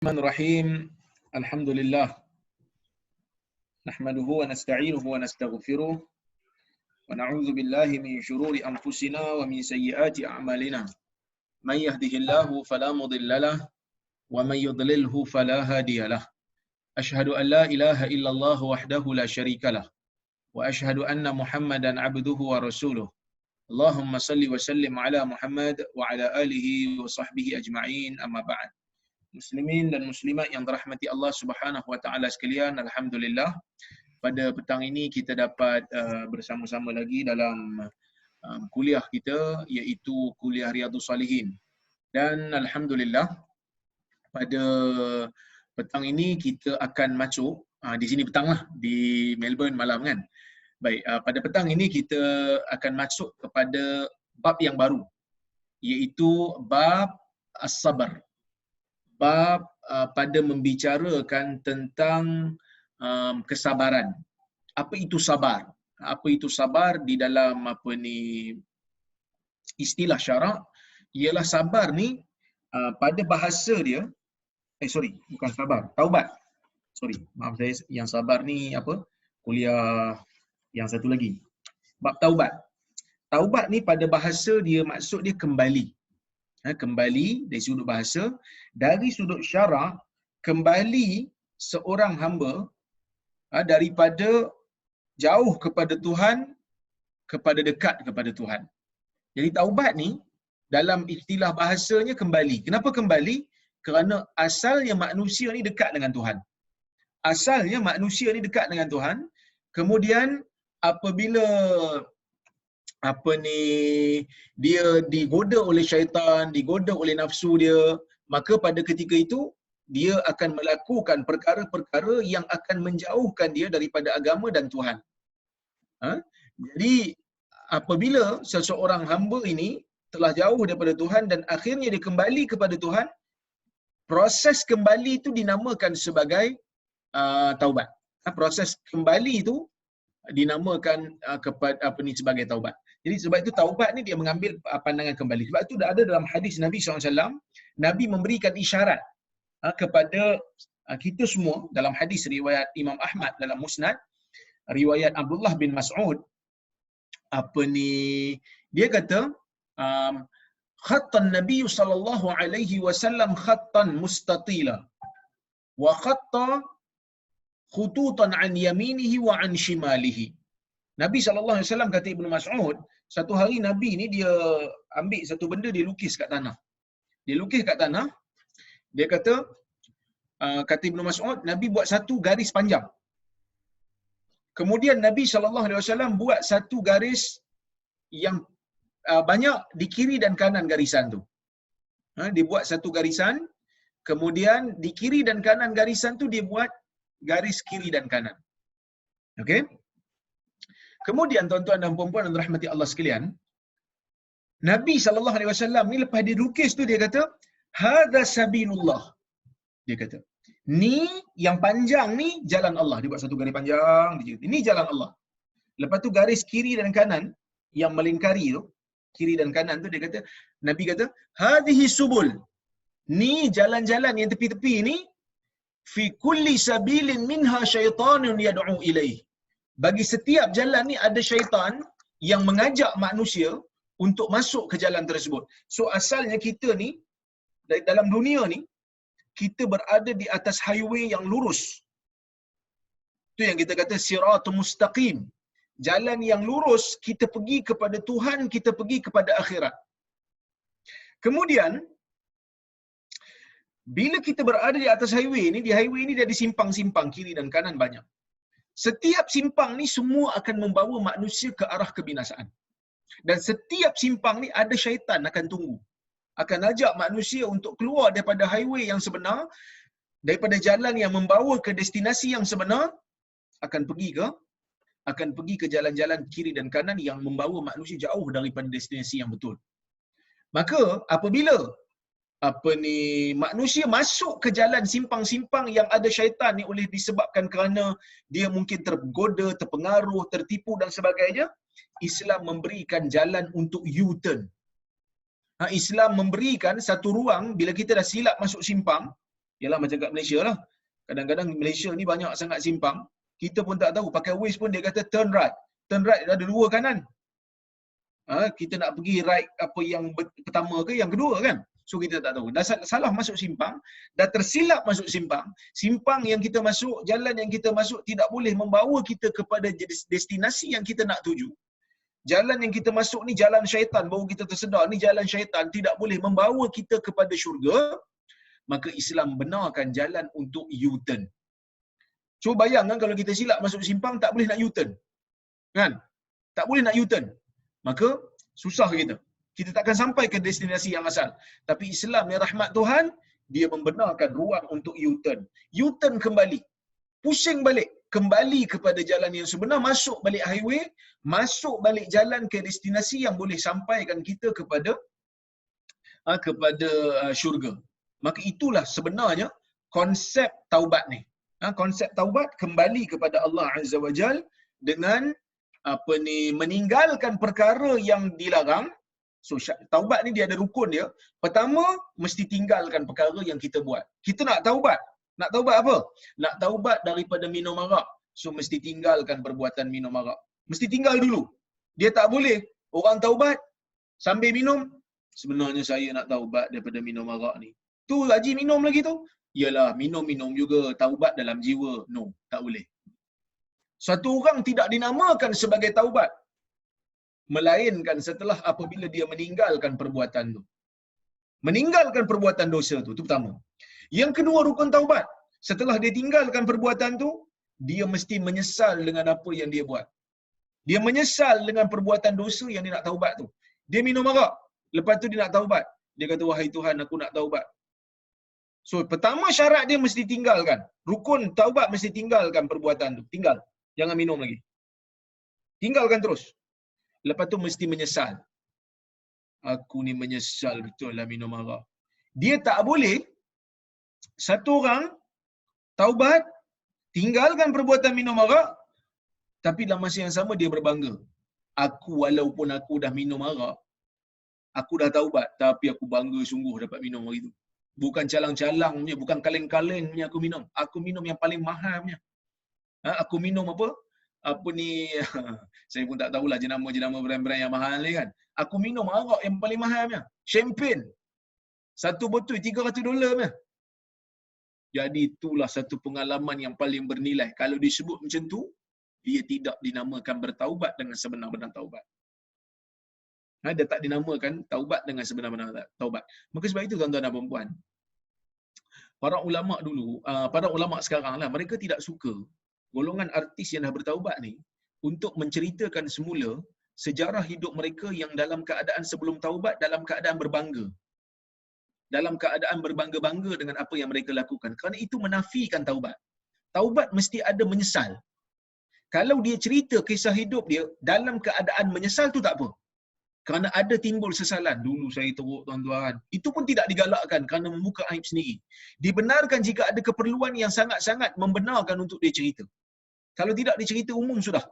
Bismillahirrahmanirrahim. Alhamdulillah. Nahmaduhu wa nasta'inuhu wa nastaghfiruh. Wa na'udzu billahi min syururi anfusina wa min sayyiati a'malina. Man yahdihillahu fala mudilla lahu wa man yudlilhu fala hadiya lahu. Asyhadu an la ilaha illallah wahdahu la syarika lahu wa asyhadu anna Muhammadan 'abduhu wa rasuluh. Allahumma salli wa sallim ala Muhammad wa ala alihi wa sahbihi ajma'in. Amma ba'd. Muslimin dan muslimat yang dirahmati Allah Subhanahu wa taala sekalian, alhamdulillah pada petang ini kita dapat bersama-sama lagi dalam kuliah kita, iaitu kuliah Riyadhus Salihin. Dan alhamdulillah pada petang ini kita akan masuk di sini petanglah, di Melbourne malam kan. Baik, pada petang ini kita akan masuk kepada bab yang baru, iaitu bab as-sabar. Bab pada membicarakan tentang kesabaran. Apa itu sabar? Apa itu sabar di dalam istilah syarak? Ialah sabar ni pada bahasa dia bukan sabar, taubat. Maaf saya, yang sabar ni apa? Kuliah yang satu lagi. Bab taubat. Taubat ni pada bahasa dia maksud dia kembali. Kembali dari sudut bahasa. Dari sudut syarak, kembali seorang hamba daripada jauh kepada Tuhan kepada dekat kepada Tuhan. Jadi taubat ni dalam istilah bahasanya kembali. Kenapa kembali? Kerana asalnya manusia ni dekat dengan Tuhan. Asalnya manusia ni dekat dengan Tuhan. Kemudian apabila dia digoda oleh syaitan, digoda oleh nafsu dia, maka pada ketika itu dia akan melakukan perkara-perkara yang akan menjauhkan dia daripada agama dan Tuhan. Jadi apabila seseorang hamba ini telah jauh daripada Tuhan dan akhirnya dia kembali kepada Tuhan, proses kembali itu dinamakan sebagai taubat. Proses kembali itu dinamakan sebagai taubat. Jadi sebab itu taubat ni dia mengambil pandangan kembali. Sebab itu ada dalam hadis Nabi SAW, Nabi memberikan isyarat kepada kita semua dalam hadis riwayat Imam Ahmad dalam Musnad, riwayat Abdullah bin Mas'ud, dia kata khattan Nabi sallallahu alaihi wasallam khattan mustatila wa khatta khututan an yaminihi wa an shimalihi. Nabi SAW kata Ibnu Mas'ud, satu hari Nabi ni dia ambil satu benda, dia lukis kat tanah. Dia lukis kat tanah, dia kata, kata Ibnu Mas'ud, Nabi buat satu garis panjang. Kemudian Nabi SAW buat satu garis yang banyak di kiri dan kanan garisan tu. Dia buat satu garisan, kemudian di kiri dan kanan garisan tu dia buat garis kiri dan kanan. Okey? Kemudian tuan-tuan dan puan-puan yang dirahmati Allah sekalian, Nabi SAW ni lepas dia lukis tu dia kata, hadza sabilullah. Dia kata, ni yang panjang ni jalan Allah. Dia buat satu garis panjang, dia kata, ini jalan Allah. Lepas tu garis kiri dan kanan yang melingkari tu, kiri dan kanan tu dia kata, Nabi kata, hadhihi subul. Ni jalan-jalan yang tepi-tepi ni, fi kulli sabilin minha syaitanun yad'u ilaih. Bagi setiap jalan ni ada syaitan yang mengajak manusia untuk masuk ke jalan tersebut. So asalnya kita ni dalam dunia ni kita berada di atas highway yang lurus. Tu yang kita kata siratul mustaqim. Jalan yang lurus, kita pergi kepada Tuhan, kita pergi kepada akhirat. Kemudian bila kita berada di atas highway ni, di highway ni dia ada simpang-simpang kiri dan kanan banyak. Setiap simpang ni semua akan membawa manusia ke arah kebinasaan. Dan setiap simpang ni ada syaitan akan tunggu. Akan ajak manusia untuk keluar daripada highway yang sebenar, daripada jalan yang membawa ke destinasi yang sebenar, akan pergi ke jalan-jalan kiri dan kanan yang membawa manusia jauh daripada destinasi yang betul. Maka apabila manusia masuk ke jalan simpang-simpang yang ada syaitan ni oleh disebabkan kerana dia mungkin tergoda, terpengaruh, tertipu dan sebagainya, Islam memberikan jalan untuk U-turn. Islam memberikan satu ruang bila kita dah silap masuk simpang, Yalah macam kat Malaysia lah. Kadang-kadang Malaysia ni banyak sangat simpang. Kita pun tak tahu. Pakai Waze pun dia kata turn right. Turn right ada 2 kanan. Kita nak pergi right apa yang pertama ke yang kedua kan? So kita tak tahu. Dah salah masuk simpang, dah tersilap masuk simpang. Simpang yang kita masuk, jalan yang kita masuk tidak boleh membawa kita kepada destinasi yang kita nak tuju. Jalan yang kita masuk ni jalan syaitan, baru kita tersedar ni jalan syaitan, tidak boleh membawa kita kepada syurga. Maka Islam benarkan jalan untuk U-turn. Cuba bayangkan kalau kita silap masuk simpang, tak boleh nak U-turn. Kan? Tak boleh nak U-turn. Maka susah kita. Kita takkan sampai ke destinasi yang asal. Tapi Islam ni rahmat Tuhan, dia membenarkan ruang untuk U-turn. U-turn kembali. Pusing balik. Kembali kepada jalan yang sebenar. Masuk balik highway. Masuk balik jalan ke destinasi yang boleh sampaikan kita kepada syurga. Maka itulah sebenarnya konsep taubat ni. Konsep taubat kembali kepada Allah Azza wa Jal dengan meninggalkan perkara yang dilarang. So taubat ni dia ada rukun dia. Pertama, mesti tinggalkan perkara yang kita buat. Kita nak taubat. Nak taubat apa? Nak taubat daripada minum arak. So mesti tinggalkan perbuatan minum arak. Mesti tinggal dulu. Dia tak boleh orang taubat sambil minum. Sebenarnya saya nak taubat daripada minum arak ni. Tu haji minum lagi tu. Yalah, minum-minum juga taubat dalam jiwa. No, tak boleh. Satu orang tidak dinamakan sebagai taubat melainkan setelah apabila dia meninggalkan perbuatan tu. Meninggalkan perbuatan dosa tu, itu pertama. Yang kedua rukun taubat. Setelah dia tinggalkan perbuatan tu, dia mesti menyesal dengan apa yang dia buat. Dia menyesal dengan perbuatan dosa yang dia nak taubat tu. Dia minum arak, lepas tu dia nak taubat. Dia kata, wahai Tuhan, aku nak taubat. So, pertama syarat dia mesti tinggalkan. Rukun taubat mesti tinggalkan perbuatan tu. Tinggal. Jangan minum lagi. Tinggalkan terus. Lepas tu mesti menyesal. Aku ni menyesal betul lah minum arak. Dia tak boleh satu orang taubat, tinggalkan perbuatan minum arak, tapi dalam masa yang sama dia berbangga. Aku walaupun aku dah minum arak, aku dah taubat, tapi aku bangga sungguh dapat minum hari tu. Bukan calang-calang punya, bukan kaleng-kaleng punya aku minum. Aku minum yang paling mahal punya. Aku minum apa? Apa ni, saya pun tak tahulah jenama-jenama brand-brand yang mahal ni kan. Aku minum arak yang paling mahal punya. Champagne. Satu botol $300 punya. Jadi itulah satu pengalaman yang paling bernilai. Kalau disebut macam tu, dia tidak dinamakan bertaubat dengan sebenar-benar taubat. Dia tak dinamakan taubat dengan sebenar-benar taubat. Maka sebab itu tuan-tuan dan puan-puan, para ulama dulu, para ulama sekarang lah, mereka tidak suka golongan artis yang dah bertaubat ni untuk menceritakan semula sejarah hidup mereka yang dalam keadaan sebelum taubat dalam keadaan berbangga. Dalam keadaan berbangga-bangga dengan apa yang mereka lakukan. Kerana itu menafikan taubat. Taubat mesti ada menyesal. Kalau dia cerita kisah hidup dia dalam keadaan menyesal tu tak apa. Kerana ada timbul sesalan. Dulu saya teruk tuan-tuan. Itu pun tidak digalakkan kerana membuka aib sendiri. Dibenarkan jika ada keperluan yang sangat-sangat membenarkan untuk dia cerita. Kalau tidak dia cerita umum sudah.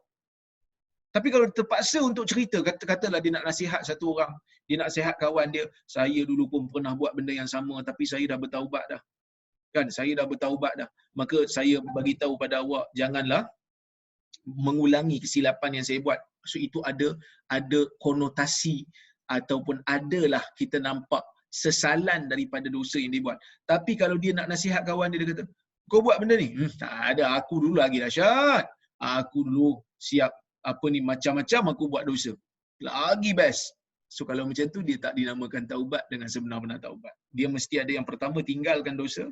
Tapi kalau terpaksa untuk cerita, katalah dia nak nasihat satu orang, dia nak nasihat kawan dia, saya dulu pun pernah buat benda yang sama tapi saya dah bertaubat dah. Kan, saya dah bertaubat dah. Maka saya bagi tahu pada awak, janganlah mengulangi kesilapan yang saya buat. So itu ada konotasi ataupun adalah kita nampak sesalan daripada dosa yang dia buat. Tapi kalau dia nak nasihat kawan dia, dia kata, kau buat benda ni? Tak ada, aku dulu lagi dahsyat. Aku dulu siap macam-macam aku buat dosa. Lagi best. So kalau macam tu dia tak dinamakan taubat dengan sebenar-benar taubat. Dia mesti ada yang pertama tinggalkan dosa,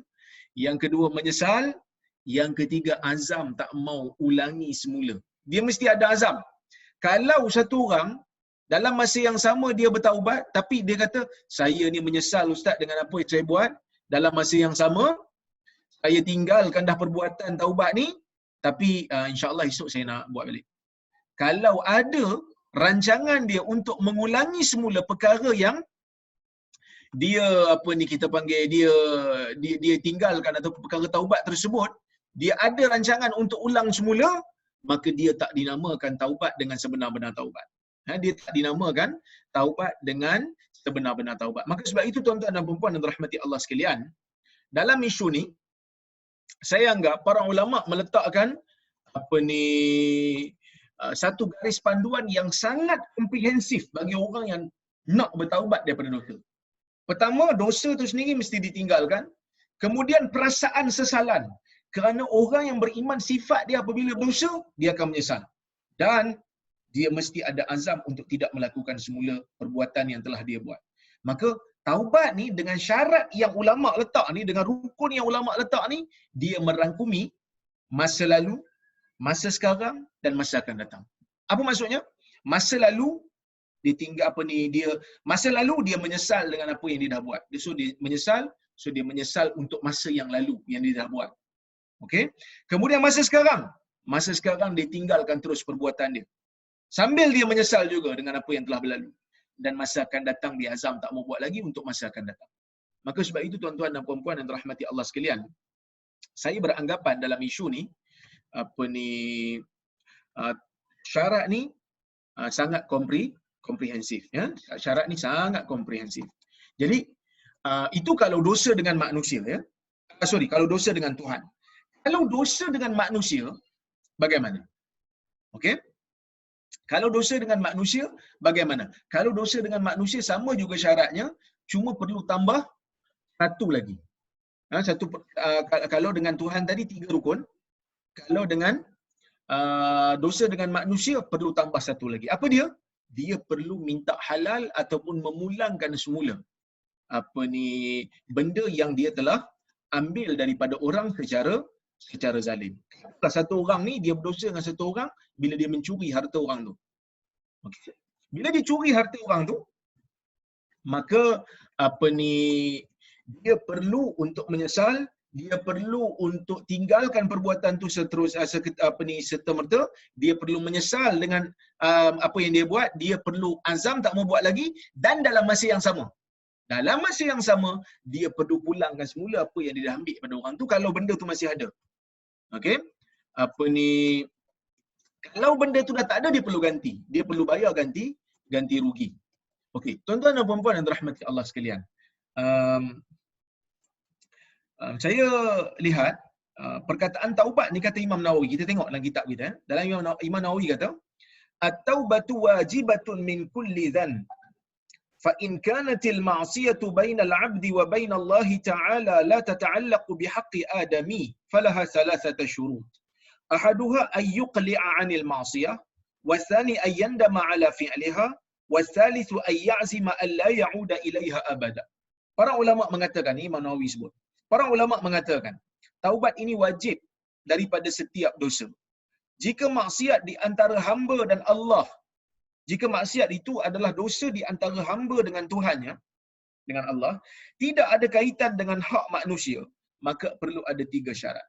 yang kedua menyesal, yang ketiga azam tak mau ulangi semula. Dia mesti ada azam. Kalau satu orang dalam masa yang sama dia bertaubat tapi dia kata saya ni menyesal ustaz dengan apa yang saya buat, dalam masa yang sama saya tinggalkan dah perbuatan taubat ni tapi insya-Allah esok saya nak buat balik. Kalau ada rancangan dia untuk mengulangi semula perkara yang dia kita panggil dia tinggalkan atau perkara taubat tersebut, dia ada rancangan untuk ulang semula, maka dia tak dinamakan taubat dengan sebenar-benar taubat. Dia tak dinamakan taubat dengan sebenar-benar taubat. Maka sebab itu tuan-tuan dan puan-puan yang dirahmati Allah sekalian, dalam isu ni saya anggap para ulama meletakkan satu garis panduan yang sangat komprehensif bagi orang yang nak bertaubat daripada dosa. Pertama, dosa tu sendiri mesti ditinggalkan. Kemudian perasaan sesalan. Kerana orang yang beriman, sifat dia apabila berdosa, dia akan menyesal. Dan dia mesti ada azam untuk tidak melakukan semula perbuatan yang telah dia buat. Maka taubat ni dengan syarat yang ulama letak ni, dengan rukun yang ulama letak ni, dia merangkumi masa lalu, masa sekarang dan masa akan datang. Apa maksudnya? Masa lalu masa lalu dia menyesal dengan apa yang dia dah buat. Dia menyesal untuk masa yang lalu yang dia dah buat. Okey. Kemudian masa sekarang dia tinggalkan terus perbuatan dia. Sambil dia menyesal juga dengan apa yang telah berlalu. Dan masa akan datang dia azam tak mau buat lagi untuk masa akan datang. Maka sebab itu tuan-tuan dan puan-puan yang dirahmati Allah sekalian, saya beranggapan dalam isu ni syarat ni sangat komprehensif, ya. Syarat ni sangat komprehensif. Jadi itu kalau dosa dengan manusia, ya. Kalau dosa dengan Tuhan. Kalau dosa dengan manusia bagaimana? Okey? Kalau dosa dengan manusia bagaimana? Kalau dosa dengan manusia sama juga syaratnya, cuma perlu tambah satu lagi. Kalau dengan Tuhan tadi 3 rukun, kalau dengan dosa dengan manusia perlu tambah satu lagi. Apa dia? Dia perlu minta halal ataupun memulangkan semula benda yang dia telah ambil daripada orang secara zalim. Kalau satu orang ni dia berdosa dengan satu orang bila dia mencuri harta orang tu. Okey. Bila dia curi harta orang tu, maka dia perlu untuk menyesal, dia perlu untuk tinggalkan perbuatan tu serta-merta, dia perlu menyesal dengan apa yang dia buat, dia perlu azam tak mau buat lagi, dan dalam masa yang sama dia perlu pulangkan semula apa yang dia dah ambil pada orang tu kalau benda tu masih ada. Okey? Kalau benda tu dah tak ada, dia perlu ganti. Dia perlu bayar ganti rugi. Okey, tuan-tuan dan puan-puan yang dirahmati Allah sekalian. Saya lihat perkataan taubat ni kata Imam Nawawi. Kita tengok dalam kitab kita. Dalam Imam Nawawi kata, "At-taubatu wajibatun min kulli dhan. Fa in kanatil ma'siyatu bainal 'abdi wa bainallahi ta'ala la tata'allaqu bihaqqi adami, falaha thalathatu syurut. Ahaduha ay yuqli'a 'anil ma'siyah, wathani ay yandama 'ala fi'liha, wathalithu ay ya'zima an la ya'uda ilaiha abada." Para ulama mengatakan, Imam Nawawi sebut, para ulama mengatakan, taubat ini wajib daripada setiap dosa. Jika maksiat di antara hamba dan Allah, jika maksiat itu adalah dosa di antara hamba dengan Tuhannya, dengan Allah, tidak ada kaitan dengan hak manusia, maka perlu ada 3 syarat.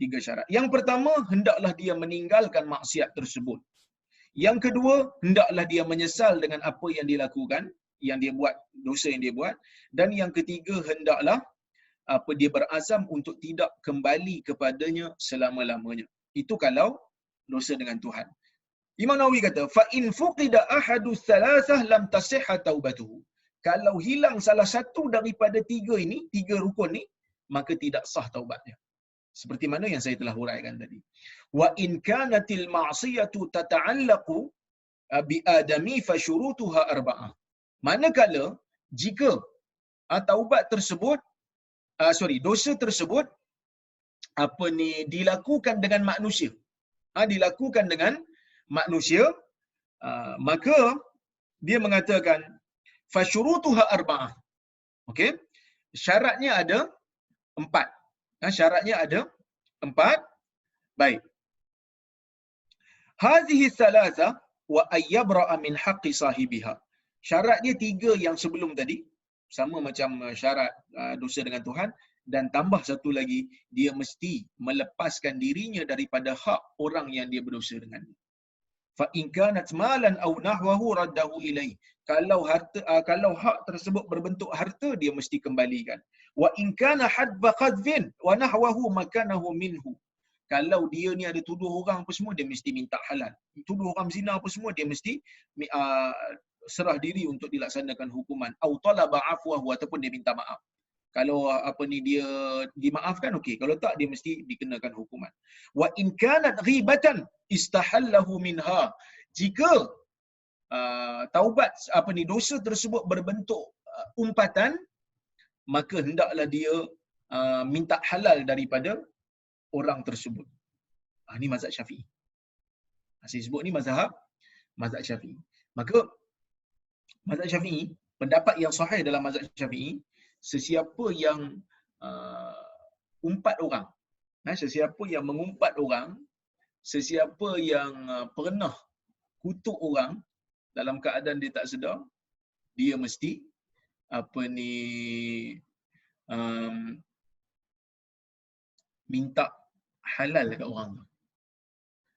Tiga syarat. Yang pertama, hendaklah dia meninggalkan maksiat tersebut. Yang kedua, hendaklah dia menyesal dengan apa yang dia lakukan, yang dia buat, dosa yang dia buat. Dan yang ketiga, hendaklah dia berazam untuk tidak kembali kepadanya selama-lamanya. Itu kalau dosa dengan Tuhan. Imam Nawawi kata, fa in fuqida ahadu thalathah lam tasihha taubatuhu. Kalau hilang salah satu daripada 3 ini, 3 rukun ni, maka tidak sah taubatnya. Seperti mana yang saya telah huraikan tadi. Wa in kanatil ma'siyatu tata'allaqu bi adami fa syurutuha arba'ah. Manakala jika taubat tersebut dosa tersebut dilakukan dengan manusia. Dilakukan dengan manusia, maka dia mengatakan fa syurutuha arba'ah. Okey? Syaratnya ada 4. Syaratnya ada 4. Baik. Hadhihi thalatha wa ayyabra'a min haqqi sahibiha. Syarat dia 3 yang sebelum tadi, sama macam syarat dosa dengan Tuhan, dan tambah satu lagi, dia mesti melepaskan dirinya daripada hak orang yang dia berdosa dengannya. Fa in kanat malan aw nahwahu raddahu ilai. Kalau hak tersebut berbentuk harta, dia mesti kembalikan. Wa in kana hadba qadfin wa nahwahu makanahu minhu. Kalau dia ni ada tuduh orang apa semua, dia mesti minta halal. Tuduh orang zina apa semua, dia mesti serah diri untuk dilaksanakan hukuman, au talaba afwahu, ataupun dia minta maaf. Kalau dia dimaafkan, okey. Kalau tak, dia mesti dikenakan hukuman. Wa in kanat ghibatan istahallahu minha. Jika taubat dosa tersebut berbentuk umpatan, maka hendaklah dia minta halal daripada orang tersebut. Ini mazhab Syafi'i. Saya sebut ni mazhab Syafi'i. Maka mazhab Syafi'i, pendapat yang sahih dalam mazhab Syafi'i, sesiapa yang umpat orang, sesiapa yang mengumpat orang, sesiapa yang pernah kutuk orang dalam keadaan dia tak sedar, dia mesti minta halal dekat orang tu.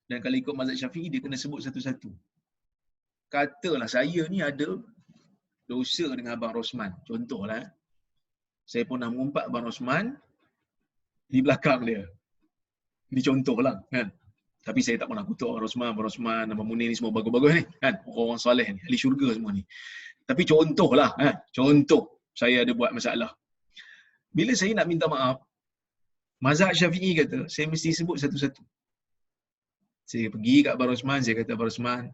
Dan kalau ikut mazhab Syafi'i, dia kena sebut satu-satu. Katalah saya ni ada dosa dengan Abang Rosman. Contohlah, saya pernah mengumpat Abang Rosman di belakang dia. Ini contohlah, kan. Tapi saya tak pernah kutuk Abang Rosman, Abang Munir ni semua bagus-bagus ni, kan. Orang-orang soleh ni, ahli syurga semua ni. Tapi contohlah, kan. Contoh saya ada buat masalah. Bila saya nak minta maaf, mazhab Syafi'i kata, saya mesti sebut satu-satu. Saya pergi kat Abang Rosman, saya kata, Abang Rosman,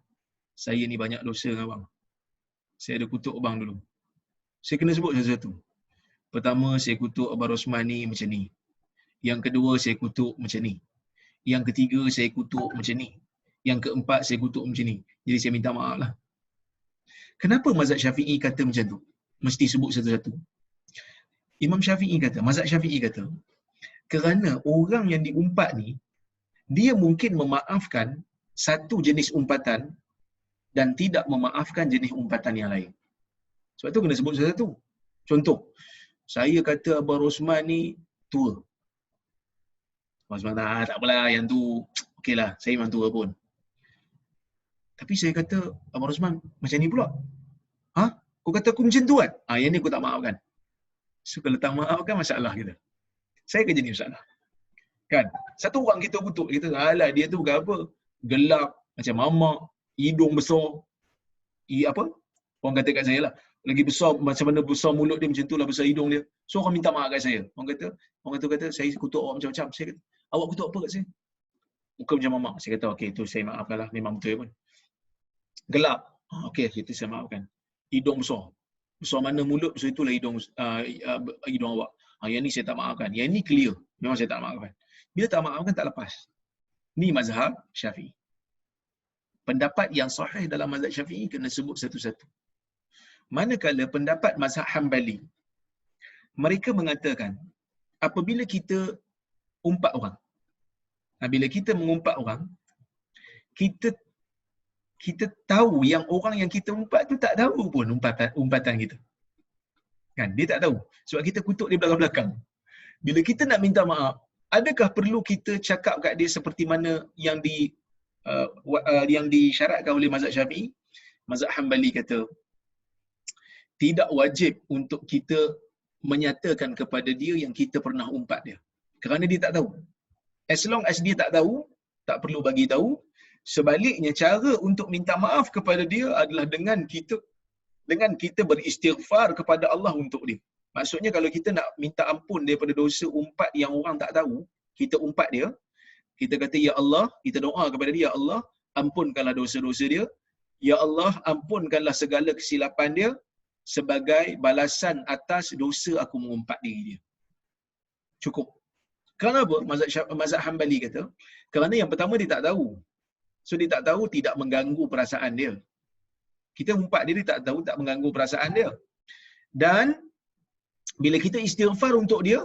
saya ni banyak dosa dengan abang. Saya ada kutuk abang dulu. Saya kena sebut satu-satu. Pertama, saya kutuk Abang Rosman ni macam ni. Yang kedua, saya kutuk macam ni. Yang ketiga, saya kutuk macam ni. Yang keempat, saya kutuk macam ni. Jadi saya minta maaf lah. Kenapa mazhab Syafi'i kata macam tu? Mesti sebut satu-satu. Imam Syafi'i kata, mazhab Syafi'i kata, kerana orang yang diumpat ni, dia mungkin memaafkan satu jenis umpatan dan tidak memaafkan jenis umpatan yang lain. Sebab tu kena sebut satu-satu. Contoh, saya kata Abang Rosman ni tua. Abang Rosman, tak apalah, yang tu okeylah, saya memang tua pun. Tapi saya kata Abang Rosman macam ni pula. Kau kata aku macam tu kan? Yang ni aku tak maafkan. So kalau tak maafkan, masalah kita. Saya kerja ni masalah. Kan? Satu orang kita kutuk, kita alah dia tu bukan apa, gelap macam mamak, hidung besar. Orang kata kat saya lah, lagi besar, macam mana besar mulut dia, macam tu lah besar hidung dia. So orang minta maaf kat saya. Orang kata saya kutuk orang macam-macam. Saya kata, awak kutuk apa kat saya? Muka macam mamak. Saya kata, okey, tu saya maafkan lah, memang betul pun. Gelap. Okey, kita saya maafkan. Hidung besar. Besar mana mulut, so itulah hidung awak. Yang ni saya tak maafkan. Yang ni clear. Memang saya tak maafkan. Bila tak maafkan, tak lepas. Ni mazhab Syafi'i. Pendapat yang sahih dalam mazhab Syafi'i kena sebut satu-satu. Manakala pendapat mazhab Hanbali, mereka mengatakan, apabila kita umpat orang, bila kita mengumpat orang, kita tahu yang orang yang kita umpat tu tak tahu pun umpatan kita. Kan? Dia tak tahu. Sebab kita kutuk dia belakang-belakang. Bila kita nak minta maaf, adakah perlu kita cakap kat dia seperti mana yang disyaratkan oleh mazhab Syafi'i? Mazhab Hanbali kata, tidak wajib untuk kita menyatakan kepada dia yang kita pernah umpat dia. Kerana dia tak tahu. As long as dia tak tahu, tak perlu bagi tahu. Sebaliknya, cara untuk minta maaf kepada dia adalah dengan kita beristighfar kepada Allah untuk dia. Maksudnya kalau kita nak minta ampun daripada dosa umpat yang orang tak tahu, kita umpat dia, kita kata, Ya Allah, kita doa kepada dia, Ya Allah, ampunkanlah dosa-dosa dia. Ya Allah, ampunkanlah segala kesilapan dia sebagai balasan atas dosa aku mengumpat diri dia. Cukup. Kenapa? Mazhab Hanbali kata, kerana yang pertama dia tak tahu. So dia tak tahu, tidak mengganggu perasaan dia. Kita umpat dia tak tahu, tak mengganggu perasaan dia. Dan bila kita istighfar untuk dia,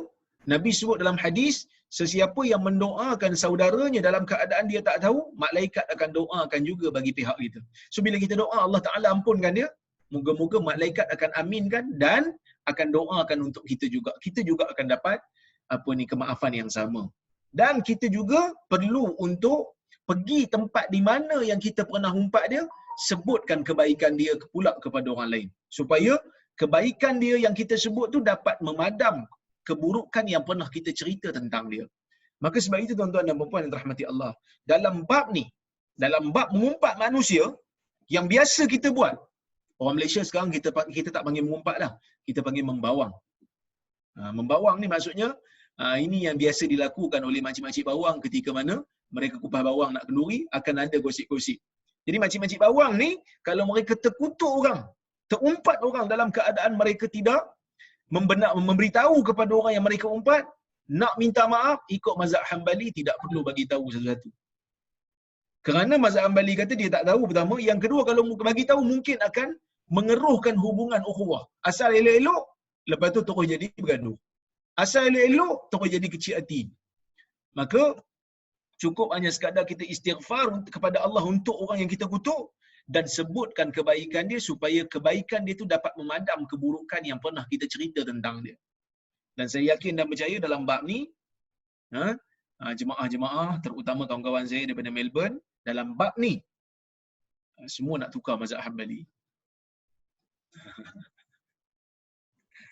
Nabi sebut dalam hadis, sesiapa yang mendoakan saudaranya dalam keadaan dia tak tahu, malaikat akan doakan juga bagi pihak kita. So bila kita doa Allah Ta'ala ampunkan dia, moga-moga malaikat akan aminkan dan akan doakan untuk kita juga. Kita juga akan dapat kemaafan yang sama. Dan kita juga perlu untuk pergi tempat di mana yang kita pernah umpat dia, sebutkan kebaikan dia pula kepada orang lain. Supaya kebaikan dia yang kita sebut tu dapat memadam keburukan yang pernah kita cerita tentang dia. Maka sebab itu tuan-tuan dan puan-puan yang dirahmati Allah, dalam bab ni, dalam bab mengumpat manusia yang biasa kita buat, Orang Malaysia sekarang kita tak panggil mengumpat dah. Kita panggil membawang. Membawang ni maksudnya ini yang biasa dilakukan oleh makcik-makcik bawang ketika mana mereka kupas bawang nak kenduri, akan ada gosip-gosip. Jadi makcik-makcik bawang ni kalau mereka terkutuk orang, terumpat orang dalam keadaan mereka tidak memberitahu kepada orang yang mereka umpat, nak minta maaf, ikut mazhab Hanbali tidak perlu bagi tahu satu-satu. Kerana mazhab Hanbali kata dia tak tahu pertama, yang kedua kalau bagi tahu mungkin akan mengeruhkan hubungan ukhuwah. Asal elok-elok, lepas tu terus jadi bergaduh. Asal elok-elok, terus jadi kecil hati. Maka cukup hanya sekadar kita istighfar kepada Allah untuk orang yang kita kutuk dan sebutkan kebaikan dia supaya kebaikan dia tu dapat memadam keburukan yang pernah kita cerita tentang dia. Dan saya yakin dan percaya dalam bab ni, jemaah-jemaah, terutama kawan-kawan saya daripada Melbourne, dalam bab ni, semua nak tukar mazhab Hanbali.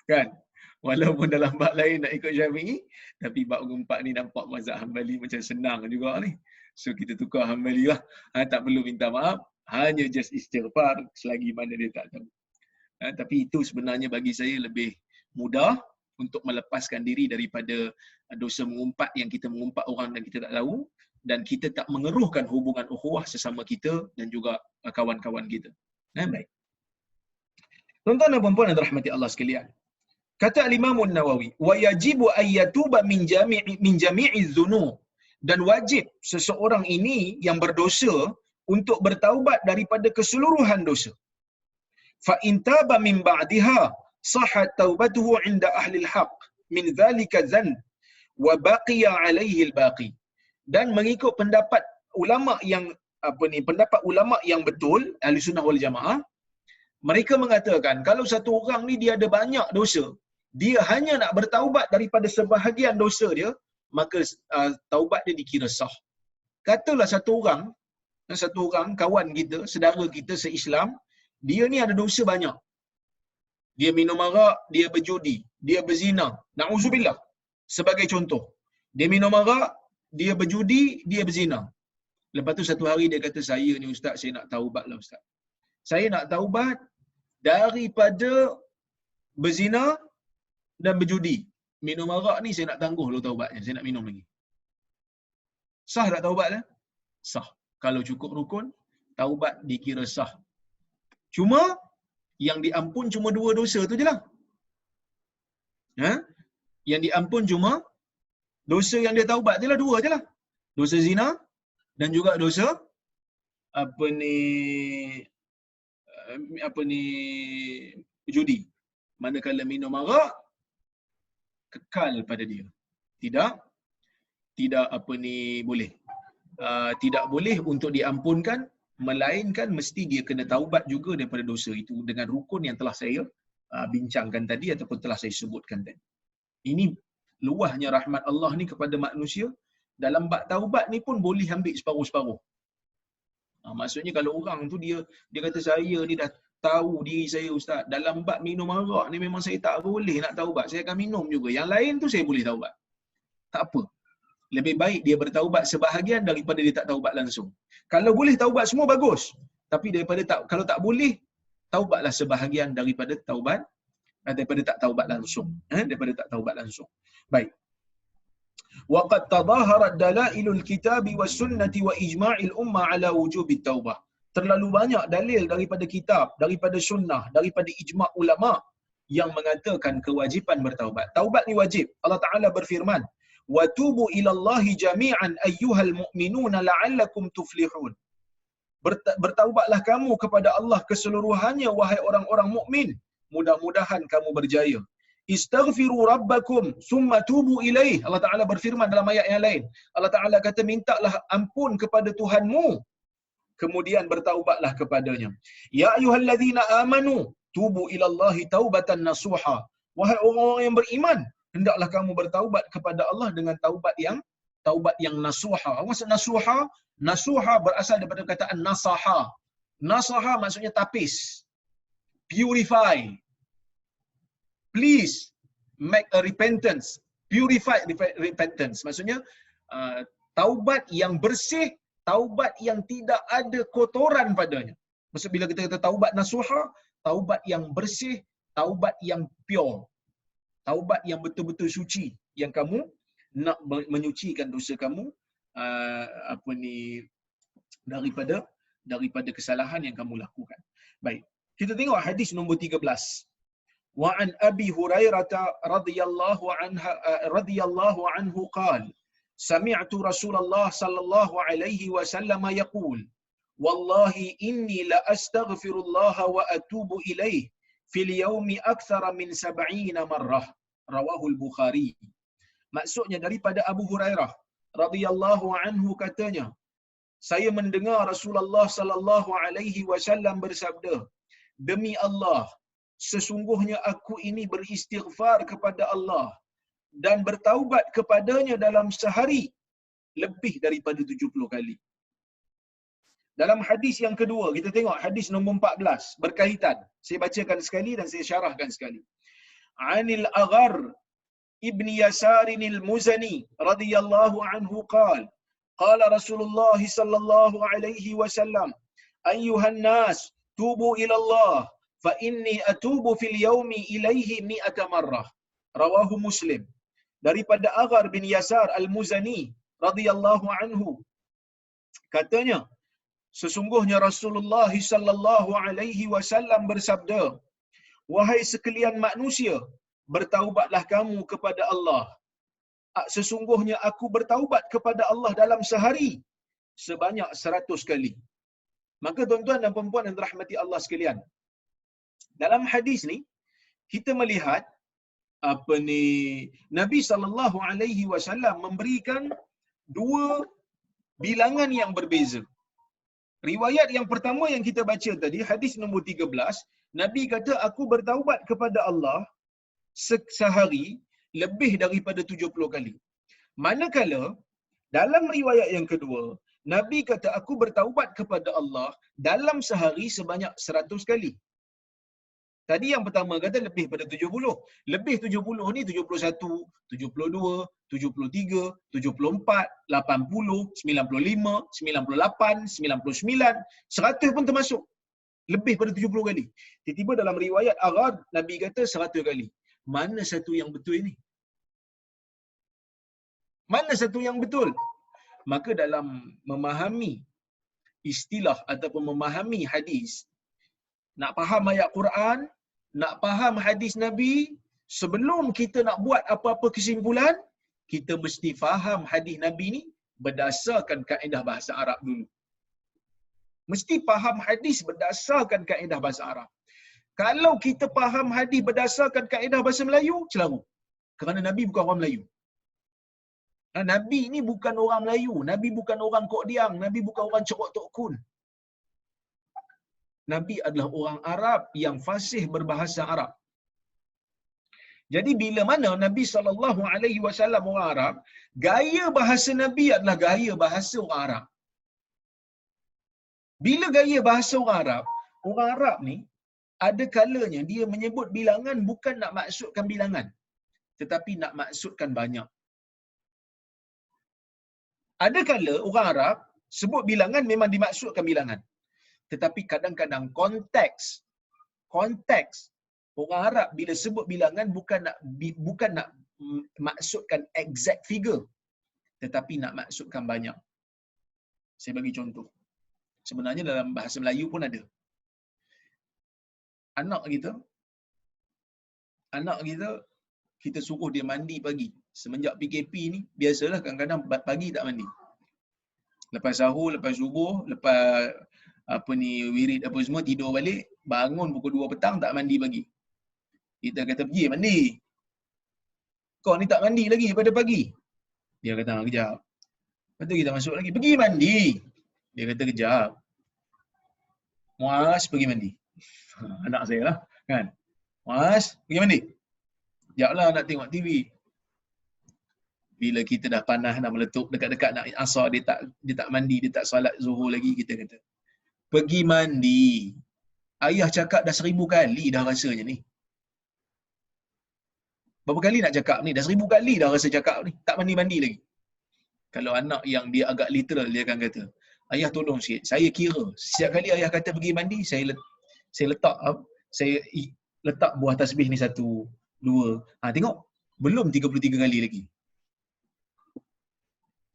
Kan? Walaupun dalam bab lain nak ikut Syafi'i, tapi bab keempat ni nampak mazhab Hanbali macam senang juga ni. So kita tukar Hanbali lah. Tak perlu minta maaf, hanya just istighfar selagi mana dia tak tahu. Tapi itu sebenarnya bagi saya lebih mudah untuk melepaskan diri daripada dosa mengumpat yang kita mengumpat orang dan kita tak tahu, dan kita tak mengeruhkan hubungan ukhuwah sesama kita dan juga kawan-kawan kita. Baik. Tuan-tuan dan puan-puan yang dirahmati Allah sekalian. Kata Al-Imam An-Nawawi, wa yajibu an yatuba min jami'i dzunub, dan wajib seseorang ini yang berdosa untuk bertaubat daripada keseluruhan dosa. Fa in taba min ba'daha sahhat taubatuhu 'inda ahli al-haq min dhalika dhanb wa baqiya 'alayhi al-baqi. Dan mengikut pendapat ulama yang pendapat ulama yang betul, Ahli Sunnah wal Jamaah, mereka mengatakan kalau satu orang ni dia ada banyak dosa, dia hanya nak bertaubat daripada sebahagian dosa dia, maka taubat dia dikira sah. Katalah satu orang kawan kita, saudara kita se-Islam, dia ni ada dosa banyak. Dia minum arak, dia berjudi, dia berzina. Na'udzubillah. Sebagai contoh. Dia minum arak, dia berjudi, dia berzina. Lepas tu satu hari dia kata, saya ni ustaz, saya nak taubat lah ustaz. Saya nak taubat daripada berzina dan berjudi. Minum arak ni saya nak tangguh lo taubatnya, saya nak minum lagi. Sah tak taubat dah? Sah. Kalau cukup rukun, taubat dikira sah. Cuma yang diampun cuma 2 dosa tu je lah. Yang diampun cuma dosa yang dia taubat je lah, 2 je lah. Dosa zina dan juga dosa judi. Manakala minum arak kekal pada dia. Tidak boleh. Tidak boleh untuk diampunkan, melainkan mesti dia kena taubat juga daripada dosa itu dengan rukun yang telah saya bincangkan tadi ataupun telah saya sebutkan tadi. Ini luahnya rahmat Allah ni kepada manusia. Dalam bab taubat ni pun boleh ambil separuh-separuh. Maksudnya kalau orang tu dia kata saya ni dah tahu diri saya ustaz, dalam bab minum arak ni memang saya tak boleh nak taubat, saya akan minum juga. Yang lain tu saya boleh taubat. Tak apa. Lebih baik dia bertaubat sebahagian daripada dia tak taubat langsung. Kalau boleh taubat semua bagus. Tapi kalau tak boleh, taubatlah sebahagian daripada tak taubat langsung. Daripada tak taubat langsung. Baik. Waqad tadaharat dalailul kitabi was sunnati wa ijma'il ummah ala wujubit taubah. Terlalu banyak dalil daripada kitab, daripada sunnah, daripada ijma' ulama yang mengatakan kewajipan bertaubat. Taubat ni wajib. Allah Ta'ala berfirman, wa tubu ilallahi jami'an ayyuhal mu'minuna la'allakum tuflihun. Bertaubatlah kamu kepada Allah keseluruhannya wahai orang-orang mukmin, mudah-mudahan kamu berjaya. Istaghfiru rabbakum summa tubu ilaih. Allah Ta'ala berfirman dalam ayat yang lain. Allah Ta'ala kata mintalah ampun kepada Tuhanmu, kemudian bertaubatlah kepadanya. Ya ayyuhallazina amanu tubu ilallahi taubatan nasuha. Wahai orang-orang yang beriman, hendaklah kamu bertaubat kepada Allah dengan taubat yang nasuha. Apa maksud nasuha? Nasuha berasal daripada perkataan nasaha. Nasaha maksudnya tapis. Purify. Please make a repentance. Purified repentance. Maksudnya taubat yang bersih, taubat yang tidak ada kotoran padanya. Maksud bila kita kata taubat nasuha, taubat yang bersih, taubat yang pure, taubat yang betul-betul suci, yang kamu nak menyucikan dosa kamu apa ni daripada kesalahan yang kamu lakukan. Baik, kita tengok hadis nombor 13. Wa an Abi Hurairah radhiyallahu anhu qala sami'tu Rasulullah sallallahu alaihi wasallam yaqul wallahi inni la astaghfirullah wa atubu ilaih fil yaumi akthara min 70 marrah, rawahul Bukhari. Maksudnya daripada Abu Hurairah radhiyallahu anhu katanya, saya mendengar Rasulullah sallallahu alaihi wasallam bersabda, demi Allah, sesungguhnya aku ini beristighfar kepada Allah dan bertaubat kepadanya dalam sehari lebih daripada 70 kali. Dalam hadis yang kedua, kita tengok hadis nombor 14, berkaitan. Saya bacakan sekali dan saya syarahkan sekali. Anil Aghar ibni Yasarin al-Muzani radhiyallahu anhu qala qala Rasulullah sallallahu alaihi wasallam ayyuhan nas tubu ila Allah fa inni atubu fil yaumi ilaihi 100 marrah, rawahu Muslim. Daripada Aghar bin Yasar al-Muzani radhiyallahu anhu katanya, sesungguhnya Rasulullah sallallahu alaihi wasallam bersabda, wahai sekalian manusia, bertaubatlah kamu kepada Allah. Sesungguhnya aku bertaubat kepada Allah dalam sehari sebanyak 100 kali. Maka tuan-tuan dan puan-puan yang dirahmati Allah sekalian, dalam hadis ni kita melihat Nabi sallallahu alaihi wasallam memberikan dua bilangan yang berbeza. Riwayat yang pertama yang kita baca tadi, hadis nombor 13, Nabi kata aku bertaubat kepada Allah sehari lebih daripada 70 kali. Manakala dalam riwayat yang kedua, Nabi kata aku bertaubat kepada Allah dalam sehari sebanyak 100 kali. Tadi yang pertama kata lebih pada 70. Lebih 70 ni 71, 72, 73, 74, 80, 95, 98, 99, 100 pun termasuk. Lebih pada 70 kali. Tiba-tiba dalam riwayat Aghar, Nabi kata 100 kali. Mana satu yang betul ini? Mana satu yang betul? Maka dalam memahami istilah ataupun memahami hadis, nak faham ayat Quran, nak faham hadis Nabi, sebelum kita nak buat apa-apa kesimpulan, kita mesti faham hadis Nabi ni berdasarkan kaedah bahasa Arab dulu. Mesti faham hadis berdasarkan kaedah bahasa Arab. Kalau kita faham hadis berdasarkan kaedah bahasa Melayu, celaru. Kerana Nabi bukan orang Melayu. Nabi ni bukan orang Melayu, Nabi bukan orang Kok Diang, Nabi bukan orang Cerok Tok Kun. Nabi adalah orang Arab yang fasih berbahasa Arab. Jadi bila mana Nabi SAW orang Arab, gaya bahasa Nabi adalah gaya bahasa orang Arab. Bila gaya bahasa orang Arab ni, ada kalanya dia menyebut bilangan bukan nak maksudkan bilangan, tetapi nak maksudkan banyak. Ada kala orang Arab sebut bilangan memang dimaksudkan bilangan. Tetapi kadang-kadang konteks orang Arab bila sebut bilangan bukan nak maksudkan exact figure, tetapi nak maksudkan banyak. Saya bagi contoh. Sebenarnya dalam bahasa Melayu pun ada. Anak kita kita suruh dia mandi pagi. Semenjak PKP ni, biasalah kadang-kadang pagi tak mandi. Lepas sahur, lepas subuh, lepas wirid apa semua, tidur balik, bangun pukul 2 petang tak mandi pagi. Kita kata pergi mandi. Kau ni tak mandi lagi pada pagi. Dia kata kejap. Lepas tu kita masuk lagi, pergi mandi. Dia kata kejap. Muaz pergi mandi. Anak saya lah kan. Muaz pergi mandi. Sekejap lah nak tengok TV. Bila kita dah panas nak meletup dekat-dekat nak asar, dia tak mandi, dia tak solat zuhur lagi, kita kata pergi mandi. Ayah cakap dah 1000 kali dah rasanya ni. Berapa kali nak cakap ni? Dah 1000 kali dah rasa cakap ni. Tak mandi-mandi lagi. Kalau anak yang dia agak literal, dia akan kata, ayah tolong sikit. Saya kira, setiap kali ayah kata pergi mandi, saya letak saya letak buah tasbih ni 1, 2. Tengok, belum 33 kali lagi.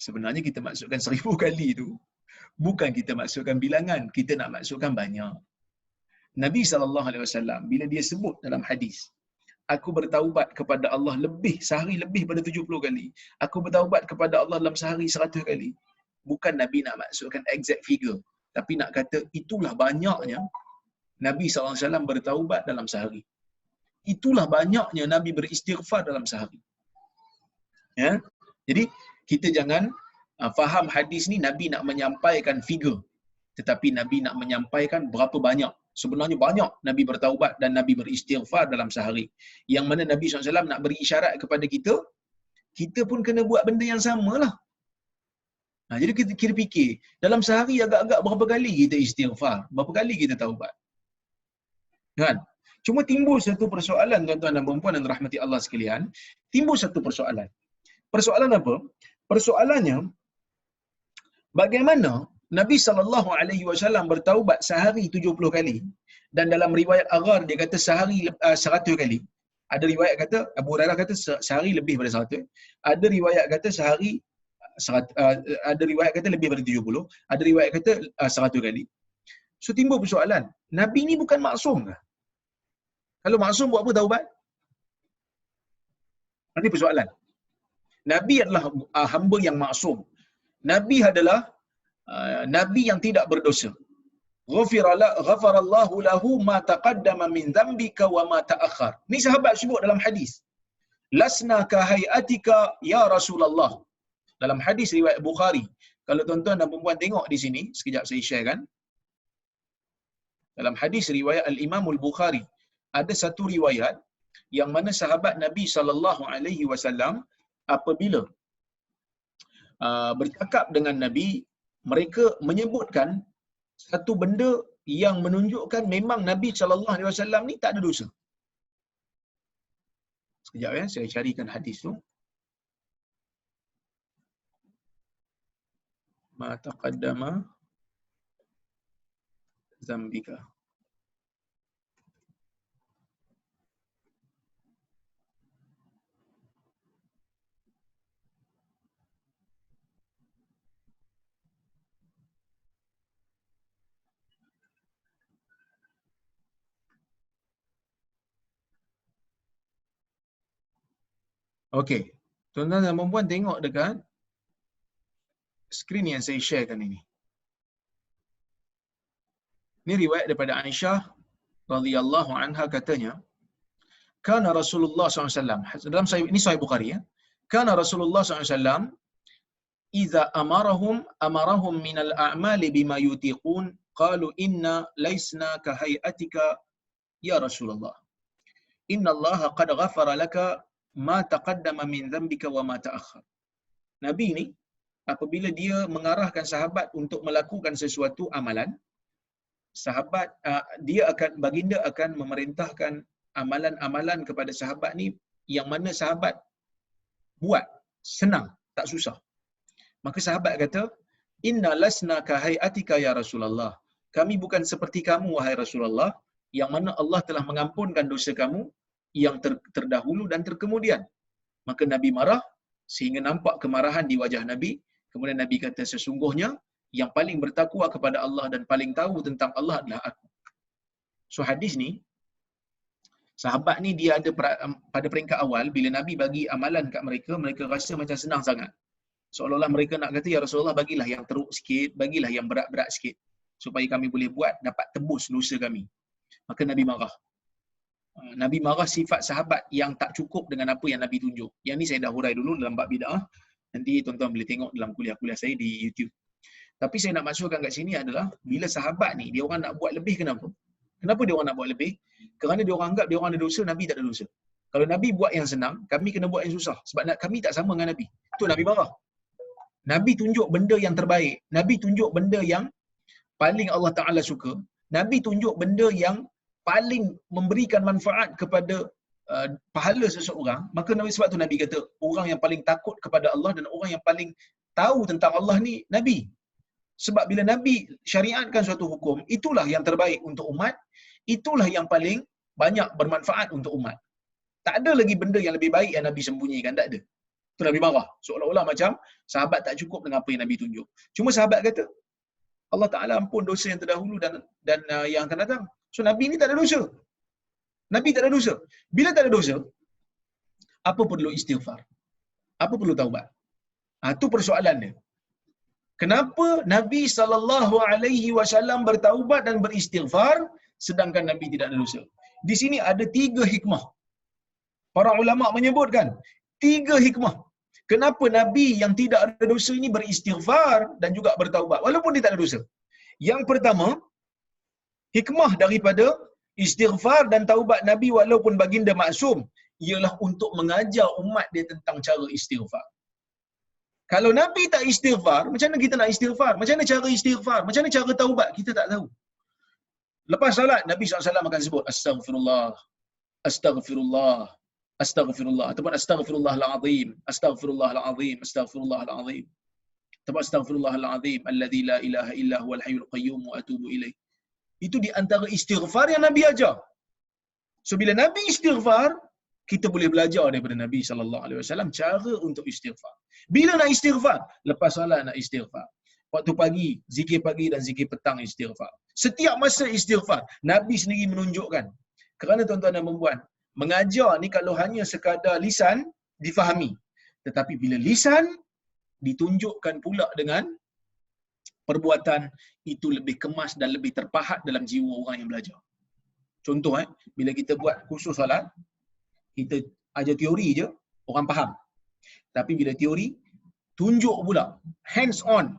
Sebenarnya kita masukkan 1000 kali tu, bukan kita masukkan bilangan, kita nak masukkan banyak. Nabi SAW, bila dia sebut dalam hadis, aku bertaubat kepada Allah lebih, sehari lebih pada 70 kali. Aku bertaubat kepada Allah dalam sehari 100 kali. Bukan Nabi nak masukkan exact figure, tapi nak kata itulah banyaknya Nabi SAW bertaubat dalam sehari. Itulah banyaknya Nabi beristighfar dalam sehari. Ya? Jadi, kita jangan faham hadis ni Nabi nak menyampaikan figure, tetapi Nabi nak menyampaikan berapa banyak. Sebenarnya banyak Nabi bertaubat dan Nabi beristighfar dalam sehari. Yang mana Nabi SAW nak beri isyarat kepada kita, kita pun kena buat benda yang samalah. Jadi kita fikir, dalam sehari agak-agak berapa kali kita istighfar, berapa kali kita taubat. Kan? Cuma timbul satu persoalan, tuan-tuan dan puan-puan yang rahmati Allah sekalian. Timbul satu persoalan. Persoalan apa? Persoalannya, bagaimana Nabi SAW bertaubat sehari 70 kali, dan dalam riwayat Aghar dia kata sehari 100 kali. Ada riwayat kata, Abu Hurairah kata sehari lebih pada 100. Ada riwayat kata sehari ada riwayat kata lebih pada 70, ada riwayat kata 100 kali. So timbul persoalan, Nabi ni bukan maksum ke? Kalau maksum buat apa taubat? Ini persoalan. Nabi adalah hamba yang maksum. Nabi adalah Nabi yang tidak berdosa. Ghafarallahu lahu ma taqaddama min dhanbika wa ma ta'akhkhar. Ni sahabat sebut dalam hadis. Lasna ka hayatika ya Rasulullah. Dalam hadis riwayat Bukhari. Kalau tuan-tuan dan puan-puan tengok di sini, sekejap saya share kan. Dalam hadis riwayat Al-Imam Al-Bukhari, ada satu riwayat yang mana sahabat Nabi SAW apabila bercakap dengan Nabi, mereka menyebutkan satu benda yang menunjukkan memang Nabi SAW ni tak ada dosa. Sekejap ya, saya carikan hadis tu. Ma taqaddama zambika. Okey. Tuan-tuan dan puan-puan tengok dekat skrin yang saya sharekan ini. Ini riwayat daripada Aisyah radhiyallahu anha, katanya, kana Rasulullah SAW, dalam ini Sahih Bukhari ya. Kana Rasulullah SAW idza amarahum minal a'mali bima yutiqun qalu inna laysna ka hayatika ya Rasulullah. Inna Allah qad ghafara laka ma taqaddama min dhanbika wa ma ta'akhkhar. Nabi ni apabila dia mengarahkan sahabat untuk melakukan sesuatu amalan, sahabat baginda akan memerintahkan amalan-amalan kepada sahabat ni yang mana sahabat buat senang, tak susah. Maka sahabat kata, inna lasna ka hayatika ya Rasulullah. Kami bukan seperti kamu wahai Rasulullah, yang mana Allah telah mengampunkan dosa kamu yang terdahulu dan terkemudian. Maka Nabi marah sehingga nampak kemarahan di wajah Nabi. Kemudian Nabi kata, sesungguhnya yang paling bertakwa kepada Allah dan paling tahu tentang Allah adalah aku. So hadis ni, sahabat ni dia ada pada peringkat awal, bila Nabi bagi amalan kat mereka, mereka rasa macam senang sangat. Seolah-olah mereka nak kata, ya Rasulullah bagilah yang teruk sikit, bagilah yang berat-berat sikit, supaya kami boleh buat, dapat tebus dosa kami. Maka Nabi marah. Nabi marah sifat sahabat yang tak cukup dengan apa yang Nabi tunjuk. Yang ni saya dah hurai dulu dalam bab bid'ah. Nanti tuan-tuan boleh tengok dalam kuliah-kuliah saya di YouTube. Tapi saya nak masukkan kat sini adalah, bila sahabat ni, dia orang nak buat lebih, kenapa? Kenapa dia orang nak buat lebih? Kerana dia orang anggap dia orang ada dosa, Nabi tak ada dosa. Kalau Nabi buat yang senang, kami kena buat yang susah. Sebab kami tak sama dengan Nabi. Itu Nabi marah. Nabi tunjuk benda yang terbaik. Nabi tunjuk benda yang paling Allah Ta'ala suka. Nabi tunjuk benda yang paling memberikan manfaat kepada pahala seseorang. Maka sebab tu Nabi kata, orang yang paling takut kepada Allah dan orang yang paling tahu tentang Allah ni Nabi. Sebab bila Nabi syariatkan suatu hukum, itulah yang terbaik untuk umat, itulah yang paling banyak bermanfaat untuk umat. Tak ada lagi benda yang lebih baik yang Nabi sembunyikan, tak ada. Tu Nabi marah. Seolah-olah macam sahabat tak cukup dengan apa yang Nabi tunjuk. Cuma sahabat kata, Allah Ta'ala ampun dosa yang terdahulu dan yang akan datang. So Nabi ni tak ada dosa. Nabi tak ada dosa. Bila tak ada dosa, apa perlu istighfar? Apa perlu taubat? Itu persoalan dia. Kenapa Nabi SAW bertaubat dan beristighfar sedangkan Nabi tidak ada dosa? Di sini ada 3 hikmah. Para ulama menyebutkan 3 hikmah. Kenapa Nabi yang tidak ada dosa ini beristighfar dan juga bertaubat walaupun dia tak ada dosa? Yang pertama, hikmah daripada istighfar dan taubat Nabi walaupun baginda maksum ialah untuk mengajar umat dia tentang cara istighfar. Kalau Nabi tak istighfar, macam mana kita nak istighfar? Macam mana cara istighfar? Macam mana cara taubat? Kita tak tahu. Lepas salat, Nabi SAW akan sebut Astaghfirullah, Astaghfirullah, Astaghfirullah, ataupun Astaghfirullahalazim, Astaghfirullahalazim, Astaghfirullahalazim, ataupun Astaghfirullahalazim alladzi la ilaha illa huwal hayyul qayyum wa atubu ilaih. Itu di antara istighfar yang Nabi ajar. So bila Nabi istighfar, kita boleh belajar daripada Nabi SAW cara untuk istighfar. Bila nak istighfar? Lepas salat nak istighfar. Waktu pagi, zikir pagi dan zikir petang istighfar. Setiap masa istighfar. Nabi sendiri menunjukkan. Kerana tuan-tuan dan puan-puan, mengajar ni kalau hanya sekadar lisan, difahami. Tetapi bila lisan, ditunjukkan pula dengan perbuatan, itu lebih kemas dan lebih terpahat dalam jiwa orang yang belajar. Contoh, bila kita buat kursus salat, kita ajar teori je, orang faham. Tapi bila teori, tunjuk pula, hands on.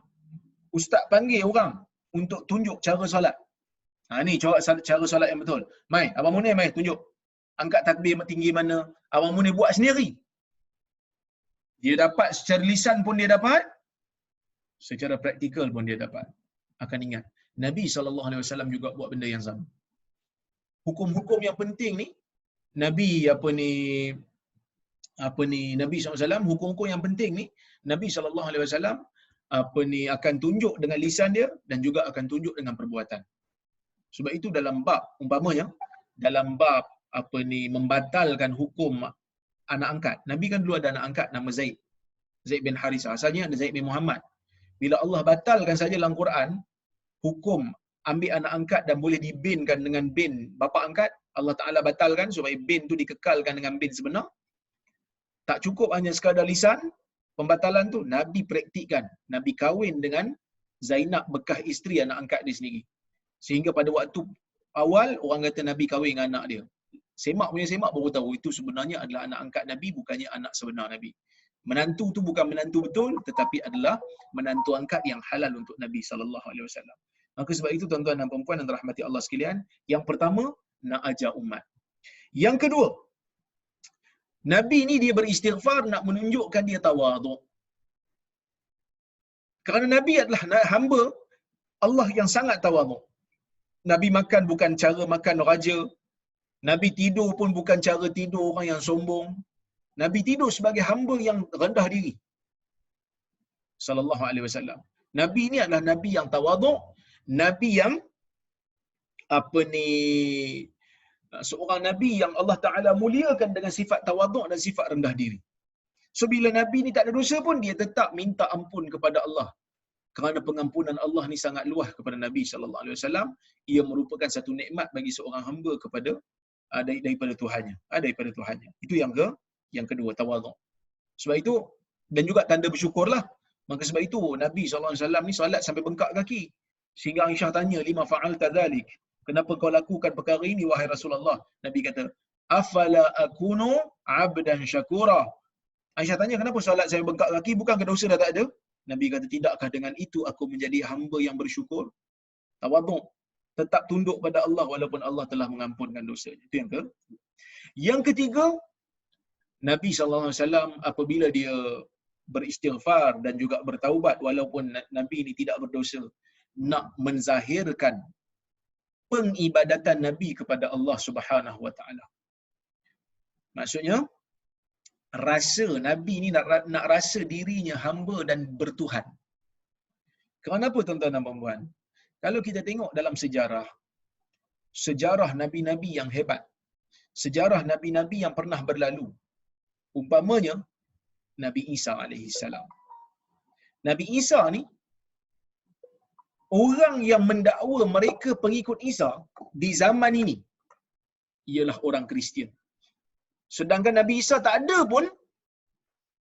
Ustaz panggil orang untuk tunjuk cara solat. Ni cara solat yang betul. Mai, Abang Munir mai tunjuk. Angkat takbir tinggi mana, Abang Munir buat sendiri. Dia dapat secara lisan pun dia dapat, secara praktikal pun dia dapat. Akan ingat, Nabi SAW juga buat benda yang sama. Hukum-hukum yang penting ni, Nabi Nabi SAW, hukum-hukum yang penting ni, Nabi SAW akan tunjuk dengan lisan dia dan juga akan tunjuk dengan perbuatan. Sebab itu dalam bab, umpamanya, dalam bab membatalkan hukum anak angkat. Nabi kan dulu ada anak angkat nama Zaid. Zaid bin Harisah. Asalnya ada Zaid bin Muhammad. Bila Allah batalkan saja dalam Quran, hukum ambil anak angkat dan boleh dibinkan dengan bin bapa angkat, Allah Ta'ala batalkan supaya bin tu dikekalkan dengan bin sebenar. Tak cukup hanya sekadar lisan, pembatalan tu Nabi praktikkan. Nabi kahwin dengan Zainab bekas isteri anak angkat dia sendiri. Sehingga pada waktu awal, orang kata Nabi kahwin dengan anak dia. Semak baru tahu itu sebenarnya adalah anak angkat Nabi, bukannya anak sebenar Nabi. Menantu tu bukan menantu betul, tetapi adalah menantu angkat yang halal untuk Nabi SAW. Maka sebab itu tuan-tuan dan puan-puan yang dirahmati Allah sekalian, yang pertama, nak ajar umat. Yang kedua, Nabi ni dia beristighfar nak menunjukkan dia tawaduk. Kerana Nabi adalah hamba Allah yang sangat tawaduk. Nabi makan bukan cara makan raja. Nabi tidur pun bukan cara tidur orang yang sombong. Nabi tidur sebagai hamba yang rendah diri. Sallallahu alaihi wasallam. Nabi ni adalah Nabi yang tawaduk, Nabi yang seorang Nabi yang Allah Ta'ala muliakan dengan sifat tawaduk dan sifat rendah diri. So bila Nabi ni tak ada dosa pun, dia tetap minta ampun kepada Allah. Kerana pengampunan Allah ni sangat luas kepada Nabi SAW. Ia merupakan satu nikmat bagi seorang hamba kepada daripada Tuhannya. Daripada Tuhannya. Itu yang kedua, tawaduk. Sebab itu, dan juga tanda bersyukurlah. Maka sebab itu, Nabi SAW ni solat sampai bengkak kaki. Sehingga Aisyah tanya, lima fa'alta dhalik? Kenapa kau lakukan perkara ini, wahai Rasulullah? Nabi kata, afala akunu abdan syakura. Aisyah tanya, kenapa solat saya bengkak kaki? Bukankah dosa dah tak ada? Nabi kata, tidakkah dengan itu aku menjadi hamba yang bersyukur? Tawaduk. Tetap tunduk pada Allah walaupun Allah telah mengampunkan dosanya. Itu yang ketiga, Nabi SAW apabila dia beristighfar dan juga bertaubat walaupun Nabi ini tidak berdosa, nak menzahirkan pengibadatan Nabi kepada Allah Subhanahu Wa Taala. Maksudnya, rasa Nabi ni nak rasa dirinya hamba dan bertuhan. Kenapa tuan-tuan dan puan-puan? Kalau kita tengok dalam sejarah, sejarah nabi-nabi yang hebat, sejarah nabi-nabi yang pernah berlalu. Umpamanya Nabi Isa alaihi salam. Nabi Isa ni, orang yang mendakwa mereka pengikut Isa di zaman ini ialah orang Kristian. Sedangkan Nabi Isa tak ada pun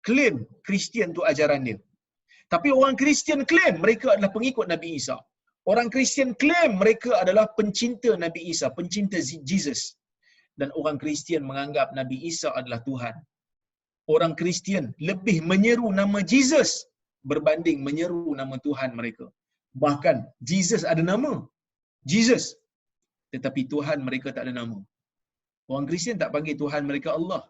claim Kristian tu ajaran dia. Tapi orang Kristian claim mereka adalah pengikut Nabi Isa. Orang Kristian claim mereka adalah pencinta Nabi Isa, pencinta Jesus. Dan orang Kristian menganggap Nabi Isa adalah Tuhan. Orang Kristian lebih menyeru nama Jesus berbanding menyeru nama Tuhan mereka. Bahkan Jesus ada nama, Jesus. Tetapi Tuhan mereka tak ada nama. Orang Kristian tak panggil Tuhan mereka Allah.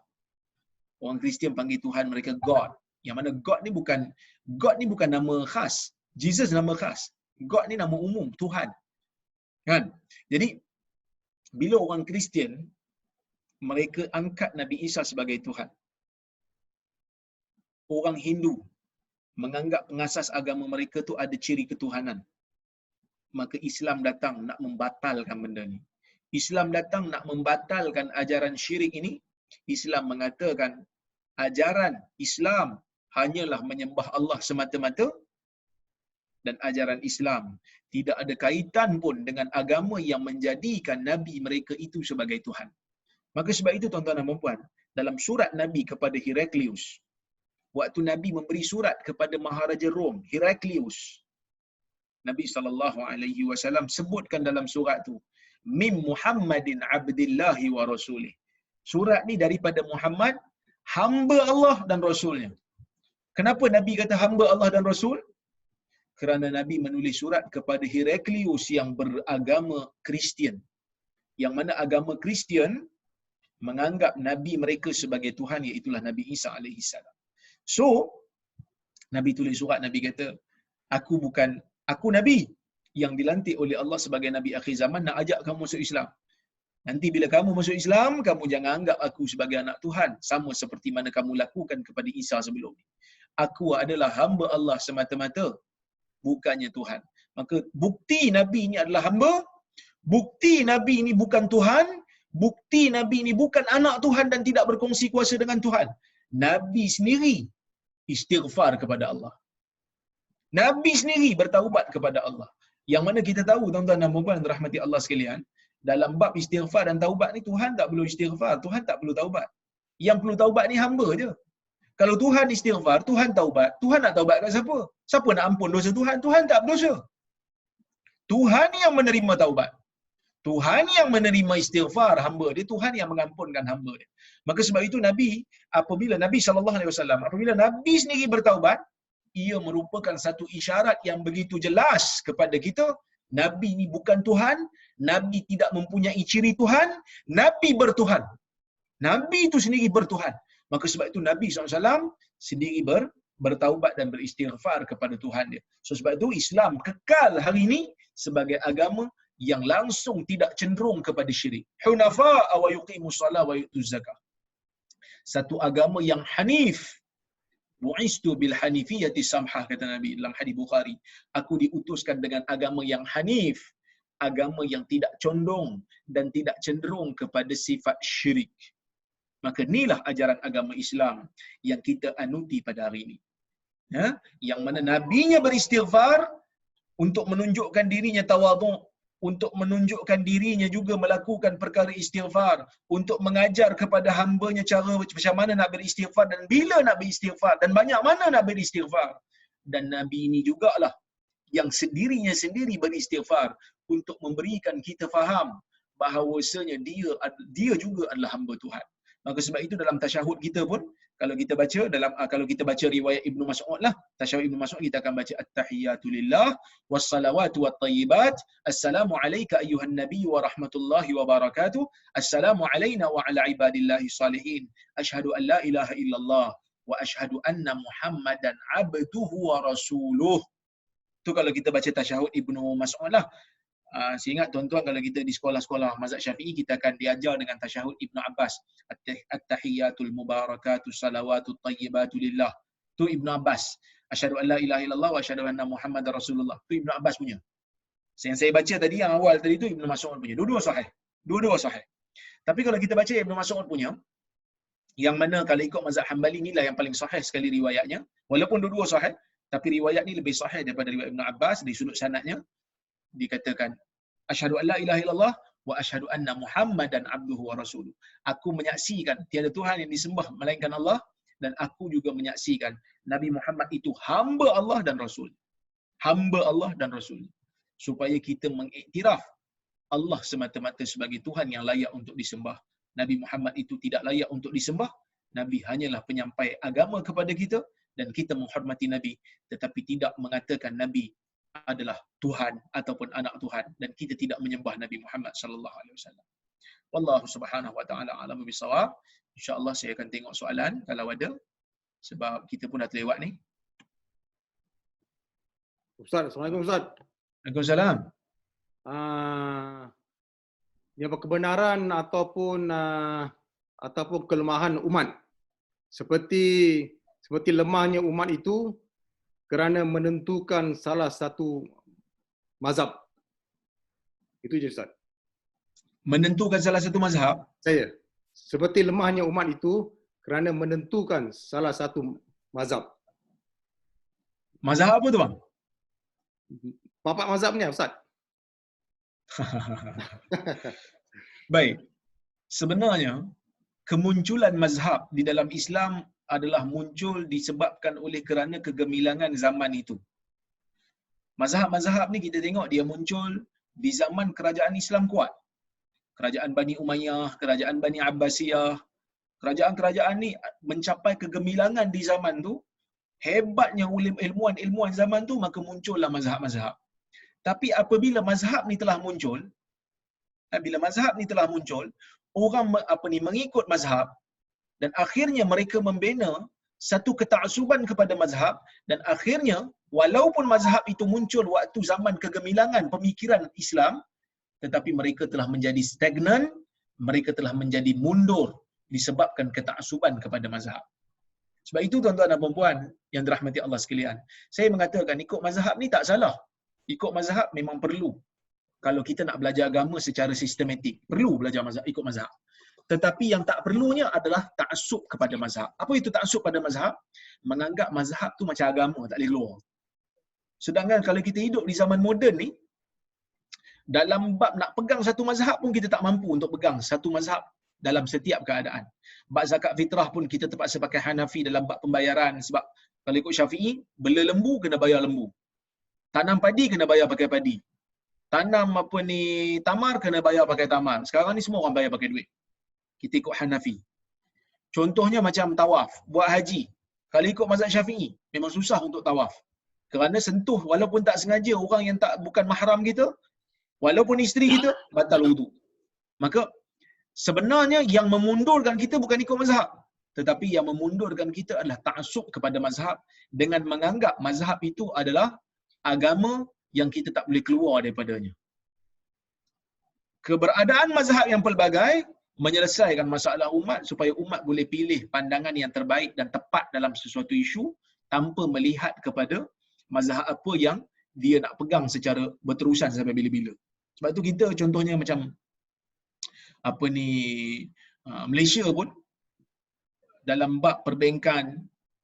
Orang Kristian panggil Tuhan mereka God. Yang mana God ni bukan nama khas. Jesus nama khas. God ni nama umum, Tuhan. Kan? Jadi bila orang Kristian mereka angkat Nabi Isa sebagai Tuhan. Orang Hindu menganggap pengasas agama mereka tu ada ciri ketuhanan. Maka Islam datang nak membatalkan benda ni. Islam datang nak membatalkan ajaran syirik ini. Islam mengatakan ajaran Islam hanyalah menyembah Allah semata-mata, dan ajaran Islam tidak ada kaitan pun dengan agama yang menjadikan Nabi mereka itu sebagai Tuhan. Maka sebab itu tuan-tuan dan puan-puan, dalam surat Nabi kepada Heraklius, waktu Nabi memberi surat kepada Maharaja Rom, Heraklius, Nabi SAW sebutkan dalam surat tu, Mim Muhammadin abdillahi wa rasulih. Surat ni daripada Muhammad, hamba Allah dan Rasulnya. Kenapa Nabi kata hamba Allah dan Rasul? Kerana Nabi menulis surat kepada Heraklius yang beragama Kristian. Yang mana agama Kristian menganggap Nabi mereka sebagai Tuhan, iaitulah Nabi Isa AS. So, Nabi tulis surat, Nabi kata, aku Nabi yang dilantik oleh Allah sebagai Nabi akhir zaman, nak ajak kamu masuk Islam. Nanti bila kamu masuk Islam, kamu jangan anggap aku sebagai anak Tuhan, sama seperti mana kamu lakukan kepada Isa sebelum ni. Aku adalah hamba Allah semata-mata, bukannya Tuhan. Maka bukti Nabi ini adalah hamba, bukti Nabi ini bukan Tuhan, bukti Nabi ini bukan anak Tuhan dan tidak berkongsi kuasa dengan Tuhan. Nabi sendiri istighfar kepada Allah. Nabi sendiri bertaubat kepada Allah. Yang mana kita tahu tuan-tuan dan puan-puan rahmati Allah sekalian, dalam bab istighfar dan taubat ni Tuhan tak perlu istighfar, Tuhan tak perlu taubat. Yang perlu taubat ni hamba je. Kalau Tuhan istighfar, Tuhan taubat, Tuhan nak taubat kat siapa? Siapa nak ampun dosa Tuhan? Tuhan tak berdosa. Tuhan yang menerima taubat. Tuhan yang menerima istighfar hamba dia, Tuhan yang mengampunkan hamba dia. Maka sebab itu apabila Nabi SAW, apabila Nabi sendiri bertaubat, ia merupakan satu isyarat yang begitu jelas kepada kita, Nabi ni bukan Tuhan, Nabi tidak mempunyai ciri Tuhan, Nabi bertuhan. Nabi itu sendiri bertuhan. Maka sebab itu Nabi SAW sendiri bertaubat dan beristighfar kepada Tuhan dia. So sebab itu Islam kekal hari ini sebagai agama yang langsung tidak cenderung kepada syirik. Hunafa wa yuqimus salat wa yutuz zakah. Satu agama yang hanif. Bu'istu bil hanifiyati samhah, kata Nabi dalam hadis Bukhari. Aku diutuskan dengan agama yang hanif, agama yang tidak condong dan tidak cenderung kepada sifat syirik. Maka inilah ajaran agama Islam yang kita anuti pada hari ini. Ya, yang mana nabinya beristighfar untuk menunjukkan dirinya tawadhu, untuk menunjukkan dirinya juga melakukan perkara istighfar, untuk mengajar kepada hambanya cara macam mana nak beristighfar dan bila nak beristighfar dan banyak mana nak beristighfar. Dan Nabi ini jugalah yang sendirinya sendiri beristighfar untuk memberikan kita faham bahawasanya dia juga adalah hamba Tuhan. Maka sebab itu dalam tasyahud kita pun, kalau kita baca riwayat Ibnu Mas'ud lah, tasyahud Ibnu Mas'ud kita akan baca at-tahiyyatu lillah was-salawatu wat-thayyibat, assalamu alayka ayyuhan nabiy wa rahmatullahi wa barakatuh, assalamu alayna wa ala ibadillahi salihin, asyhadu an la ilaha illallah wa asyhadu anna Muhammadan abduhu wa rasuluh. Tu kalau kita baca tasyahud Ibnu Mas'ud lah. Saya ingat tuan-tuan kalau kita di sekolah-sekolah mazhab Syafi'i, kita akan diajar dengan tasyahud Ibnu Abbas, at-tahiyyatul mubarakatus salawatut tayyibatu lillah. Tu Ibnu Abbas. Asyhadu an la ilaha illallah wa asyhadu anna Muhammadar Rasulullah. Tu Ibnu Abbas punya. Yang saya baca tadi, yang awal tadi tu Ibnu Mas'ud punya. Dua-dua sahih. Dua-dua sahih. Tapi kalau kita baca Ibnu Mas'ud punya, yang mana kalau ikut mazhab Hanbali inilah yang paling sahih sekali riwayatnya. Walaupun dua-dua sahih, tapi riwayat ni lebih sahih daripada riwayat Ibnu Abbas dari sudut sanadnya. Dikatakan, asyhadu an la ilaha illallah wa asyhadu anna Muhammadan abduhu wa rasuluh. Aku menyaksikan tiada Tuhan yang disembah melainkan Allah, dan aku juga menyaksikan Nabi Muhammad itu hamba Allah dan Rasul. Hamba Allah dan Rasul. Supaya kita mengiktiraf Allah semata-mata sebagai Tuhan yang layak untuk disembah. Nabi Muhammad itu tidak layak untuk disembah. Nabi hanyalah penyampai agama kepada kita, dan kita menghormati Nabi, tetapi tidak mengatakan Nabi adalah Tuhan ataupun anak Tuhan, dan kita tidak menyembah Nabi Muhammad sallallahu alaihi wasallam. Wallahu subhanahu wa taala a'lamu bissawab. Insya-Allah saya akan tengok soalan kalau ada, sebab kita pun dah terlewat ni. Ustaz, Assalamualaikum Ustaz. Waalaikumsalam. Apa kebenaran ataupun kelemahan umat, seperti lemahnya umat itu kerana menentukan salah satu mazhab. Itu je Ustaz. Menentukan salah satu mazhab? Saya. Seperti lemahnya umat itu kerana menentukan salah satu mazhab. Mazhab apa tu bang? Papak mazhabnya Ustaz. Baik. Sebenarnya kemunculan mazhab di dalam Islam adalah muncul disebabkan oleh kerana kegemilangan zaman itu. Mazhab-mazhab ni kita tengok dia muncul di zaman kerajaan Islam kuat. Kerajaan Bani Umayyah, kerajaan Bani Abbasiyah, kerajaan-kerajaan ni mencapai kegemilangan di zaman tu. Hebatnya ilmuwan zaman tu, maka muncullah mazhab-mazhab. Tapi apabila mazhab ni telah muncul, orang mengikut mazhab, dan akhirnya mereka membina satu ketaksuban kepada mazhab, dan akhirnya walaupun mazhab itu muncul waktu zaman kegemilangan pemikiran Islam, tetapi mereka telah menjadi stagnan, mereka telah menjadi mundur disebabkan ketaksuban kepada mazhab. Sebab itu tuan-tuan dan puan-puan yang dirahmati Allah sekalian, saya mengatakan ikut mazhab ni tak salah. Ikut mazhab memang perlu. Kalau kita nak belajar agama secara sistematik, perlu belajar mazhab, ikut mazhab. Tetapi yang tak perlunya adalah ta'assub kepada mazhab. Apa itu ta'assub pada mazhab? Menganggap mazhab tu macam agama, tak boleh keluar. Sedangkan kalau kita hidup di zaman moden ni, dalam bab nak pegang satu mazhab pun kita tak mampu untuk pegang satu mazhab dalam setiap keadaan. Bab zakat fitrah pun kita terpaksa pakai Hanafi dalam bab pembayaran, sebab kalau ikut Syafi'i, bela lembu kena bayar lembu. Tanam padi kena bayar pakai padi. Tanam tamar kena bayar pakai tamar. Sekarang ni semua orang bayar pakai duit. Kita ikut Hanafi. Contohnya macam tawaf, buat haji. Kalau ikut mazhab Syafi'i, memang susah untuk tawaf. Kerana sentuh walaupun tak sengaja orang yang bukan mahram kita, walaupun isteri kita, batal wudu. Maka sebenarnya yang memundurkan kita bukan ikut mazhab, tetapi yang memundurkan kita adalah ta'assub kepada mazhab dengan menganggap mazhab itu adalah agama yang kita tak boleh keluar daripadanya. Keberadaan mazhab yang pelbagai menyelesaikan masalah umat supaya umat boleh pilih pandangan yang terbaik dan tepat dalam sesuatu isu tanpa melihat kepada mazhab apa yang dia nak pegang secara berterusan sampai bila-bila. Sebab tu kita contohnya macam Malaysia pun dalam bab perbankan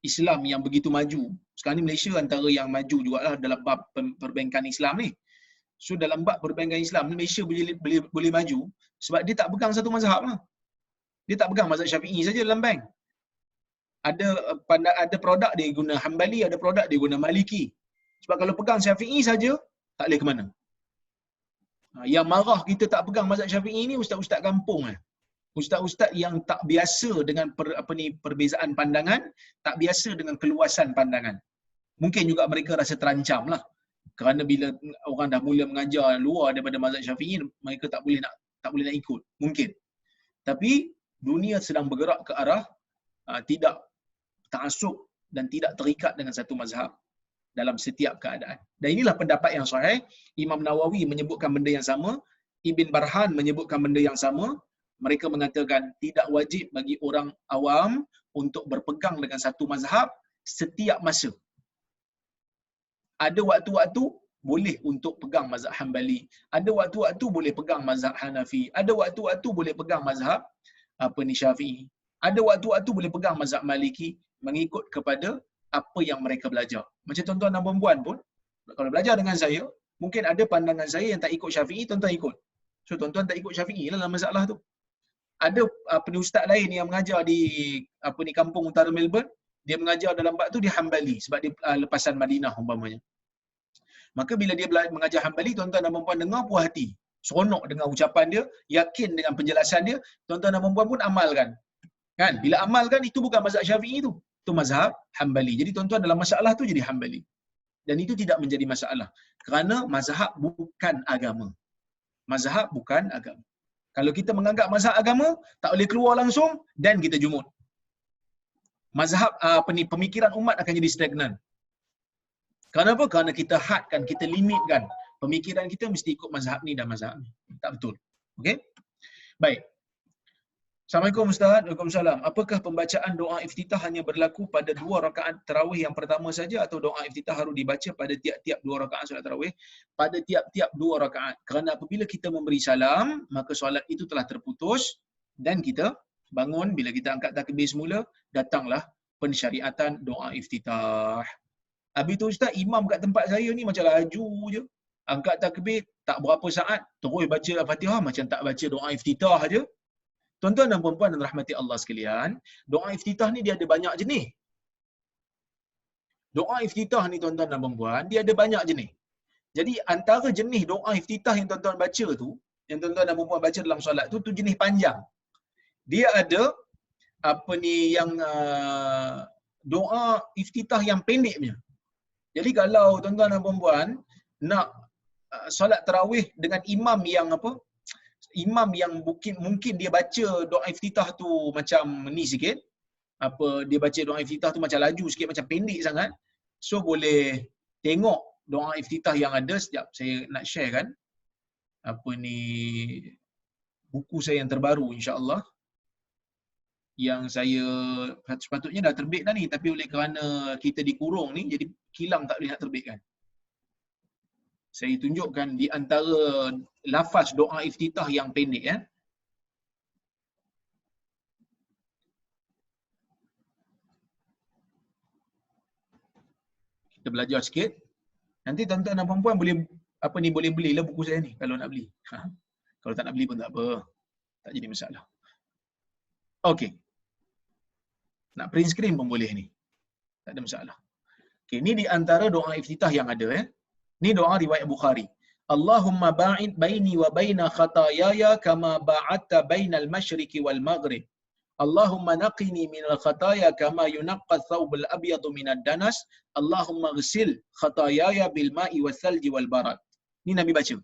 Islam yang begitu maju. Sekarang ni Malaysia antara yang maju jugalah dalam bab perbankan Islam ni. So dalam bab perbankan Islam Malaysia boleh maju sebab dia tak pegang satu mazhab lah. Dia tak pegang mazhab Syafi'i saja dalam bank. Ada produk dia guna Hanbali, ada produk dia guna Maliki. Sebab kalau pegang Syafi'i saja tak boleh ke mana. Yang marah kita tak pegang mazhab Syafi'i ni ustaz-ustaz kampung lah. Ustaz-ustaz yang tak biasa dengan perbezaan pandangan, tak biasa dengan keluasan pandangan. Mungkin juga mereka rasa terancam lah. Kerana bila orang dah mula mengajar luar daripada mazhab Syafi'i, mereka tak boleh nak ikut. Mungkin. Tapi dunia sedang bergerak ke arah tidak ta'assub dan tidak terikat dengan satu mazhab dalam setiap keadaan. Dan inilah pendapat yang sahih. Imam Nawawi menyebutkan benda yang sama, Ibn Barhan menyebutkan benda yang sama. Mereka mengatakan tidak wajib bagi orang awam untuk berpegang dengan satu mazhab setiap masa. Ada waktu-waktu boleh untuk pegang mazhab Hambali, ada waktu-waktu boleh pegang mazhab Hanafi, ada waktu-waktu boleh pegang mazhab Syafi'i, ada waktu-waktu boleh pegang mazhab Maliki, mengikut kepada apa yang mereka belajar. Macam tuan-tuan dan puan pun kalau belajar dengan saya, mungkin ada pandangan saya yang tak ikut Syafi'i, tuan-tuan ikut. So tuan-tuan tak ikut Syafi'i lah dalam masalah tu. Ada ustaz lain yang mengajar di kampung utara Melbourne, dia mengajar dalam bab tu dia Hambali sebab dia lepasan Madinah umpamanya. Maka bila dia mengajar Hambali, tuan-tuan dan puan dengar puas hati, seronok dengan ucapan dia, yakin dengan penjelasan dia, tuan-tuan dan puan pun amalkan. Kan? Bila amalkan, itu bukan mazhab Syafi'i tu. Itu mazhab Hambali. Jadi tuan-tuan dalam masalah tu jadi Hambali. Dan itu tidak menjadi masalah. Kerana mazhab bukan agama. Mazhab bukan agama. Kalau kita menganggap mazhab agama, tak boleh keluar langsung dan kita jumud. Mazhab pemikiran umat akan jadi stagnan. Kenapa? Kerana kita hadkan, kita limitkan. Pemikiran kita mesti ikut mazhab ni dan mazhab ni. Tak betul. Okey? Baik. Assalamualaikum Ustaz. Waalaikumsalam. Apakah pembacaan doa iftitah hanya berlaku pada 2 rakaat tarawih yang pertama saja atau doa iftitah harus dibaca pada tiap-tiap 2 rakaat solat tarawih? Pada tiap-tiap 2 rakaat. Kerana apabila kita memberi salam, maka solat itu telah terputus dan kita bangun. Bila kita angkat takbir semula, datanglah pensyariatan doa iftitah. Habis tu Ustaz, imam kat tempat saya ni macam laju je. Angkat takbir, tak berapa saat, terus baca Al-Fatihah macam tak baca doa iftitah aja. Tuan-tuan dan puan-puan dan rahmati Allah sekalian, doa iftitah ni dia ada banyak jenis. Doa iftitah ni tuan-tuan dan puan-puan, dia ada banyak jenis. Jadi antara jenis doa iftitah yang tuan-tuan baca tu, yang tuan-tuan dan puan-puan baca dalam solat tu jenis panjang. Dia ada yang doa iftitah yang pendek punya. Jadi kalau tuan-tuan dan puan-puan nak solat tarawih dengan imam yang imam yang mungkin dia baca doa iftitah tu macam ni sikit, dia baca doa iftitah tu macam laju sikit, macam pendek sangat, so boleh tengok doa iftitah yang ada. Sekejap saya nak share kan buku saya yang terbaru, insya-Allah, yang saya sepatutnya dah terbit dah ni, tapi oleh kerana kita dikurung ni jadi kilang tak boleh nak terbitkan. Saya tunjukkan di antara lafaz doa iftitah yang pendek ya. Kita belajar sikit. Nanti tuan-tuan dan puan-puan boleh boleh belilah buku saya ni kalau nak beli. Kalau tak nak beli pun tak apa. Tak jadi masalah. Okey. Nak print screen pun boleh ni. Tak ada masalah. Okey, ni di antara doa iftitah yang ada ya. Ni doa riwayat Bukhari. Allahumma ba'id baini wa baina khataayaya kama ba'adta bainal masyriqi wal maghrib. Allahumma naqini minal khataaya kama yunaqqa ath-thawbul abyadu minad danas. Allahumma ghsil khataayaya bil ma'i wath thalji wal barad. Ni Nabi baca.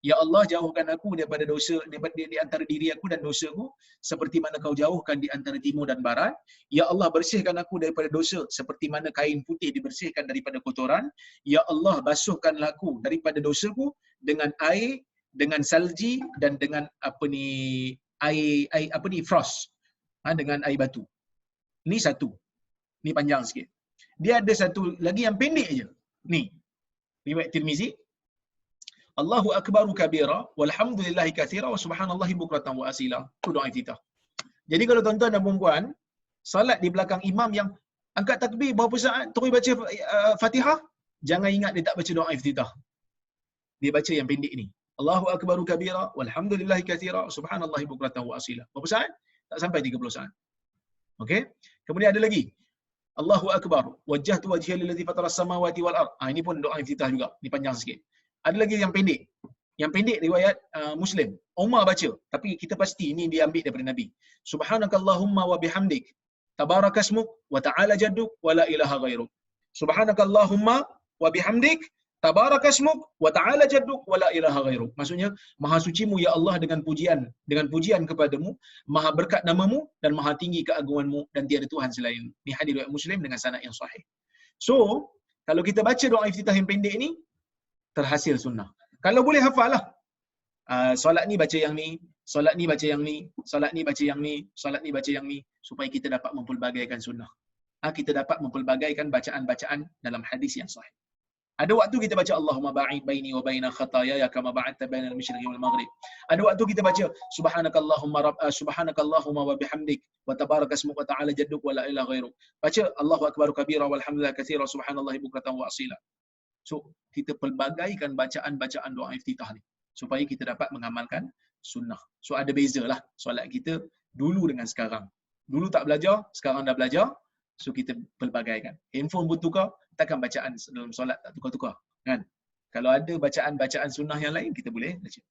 Ya Allah, jauhkan aku daripada dosa di antara diri aku dan dosaku seperti mana kau jauhkan di antara timur dan barat. Ya Allah, bersihkan aku daripada dosa seperti mana kain putih dibersihkan daripada kotoran. Ya Allah, basuhkanlah aku daripada dosaku dengan air, dengan salji dan dengan air frost. Dengan air batu. Ni satu. Ni panjang sikit. Dia ada satu lagi yang pendek je. Ni. Riwayat Tirmizi. Allahu akbaru kabira walhamdulillahi katsira wa subhanallahi bukratan wa asila. Itu doa iftitah. Jadi kalau tuan-tuan dan puan-puan salat di belakang imam yang angkat takbir berapa saat terus baca Fatihah, jangan ingat dia tak baca doa iftitah. Dia baca yang pendek ni. Allahu akbaru kabira walhamdulillahi katsira subhanallahi bukratan wa asila. Berapa saat? Tak sampai 30 saat. Okey? Kemudian ada lagi. Allahu akbar wajjahtu wajhiya lillazi fatara as-samawati wal ard. Ini pun doa iftitah juga. Ni panjang sikit. Ada lagi yang pendek. Yang pendek riwayat Muslim. Umar baca, tapi kita pasti ini diambil daripada Nabi. Subhanakallahumma wa bihamdik tabarakasmuk wa ta'ala jadduk wa la ilaha ghairuk. Subhanakallahumma wa bihamdik tabarakasmuk wa ta'ala jadduk wa la ilaha ghairuk. Maksudnya, maha sucimu ya Allah dengan pujian kepadamu, maha berkat namamu dan maha tinggi keagunganmu dan tiada Tuhan selain. Ini hadis riwayat Muslim dengan sanad yang sahih. So, kalau kita baca doa iftitah yang pendek ni, terhasil sunnah. Kalau boleh hafal lah. Solat ni baca yang ni, solat ni baca yang ni, solat ni baca yang ni, solat ni baca yang ni, supaya kita dapat mempelbagaikan sunnah. Kita dapat mempelbagaikan bacaan-bacaan dalam hadis yang sahih. Ada waktu kita baca Allahumma ba'id baini wa baina khataayaya kama ba'adta baina al-masyriqi wal maghrib. Ada waktu kita baca subhanakallahumma wa bihamdik wa tabaraka ismuka wa ta'ala jadduk wa la ilaha ghairuk. Baca Allahu akbar kabira walhamdulillah katsira subhanallahi bukratan wa asila. So kita pelbagaikan bacaan-bacaan doa iftitah ni supaya kita dapat mengamalkan sunnah. So ada bezalah solat kita dulu dengan sekarang. Dulu tak belajar, sekarang dah belajar. So kita pelbagaikan. Handphone pun tukar, takkan bacaan dalam solat tak tukar-tukar, kan? Kalau ada bacaan-bacaan sunnah yang lain kita boleh baca.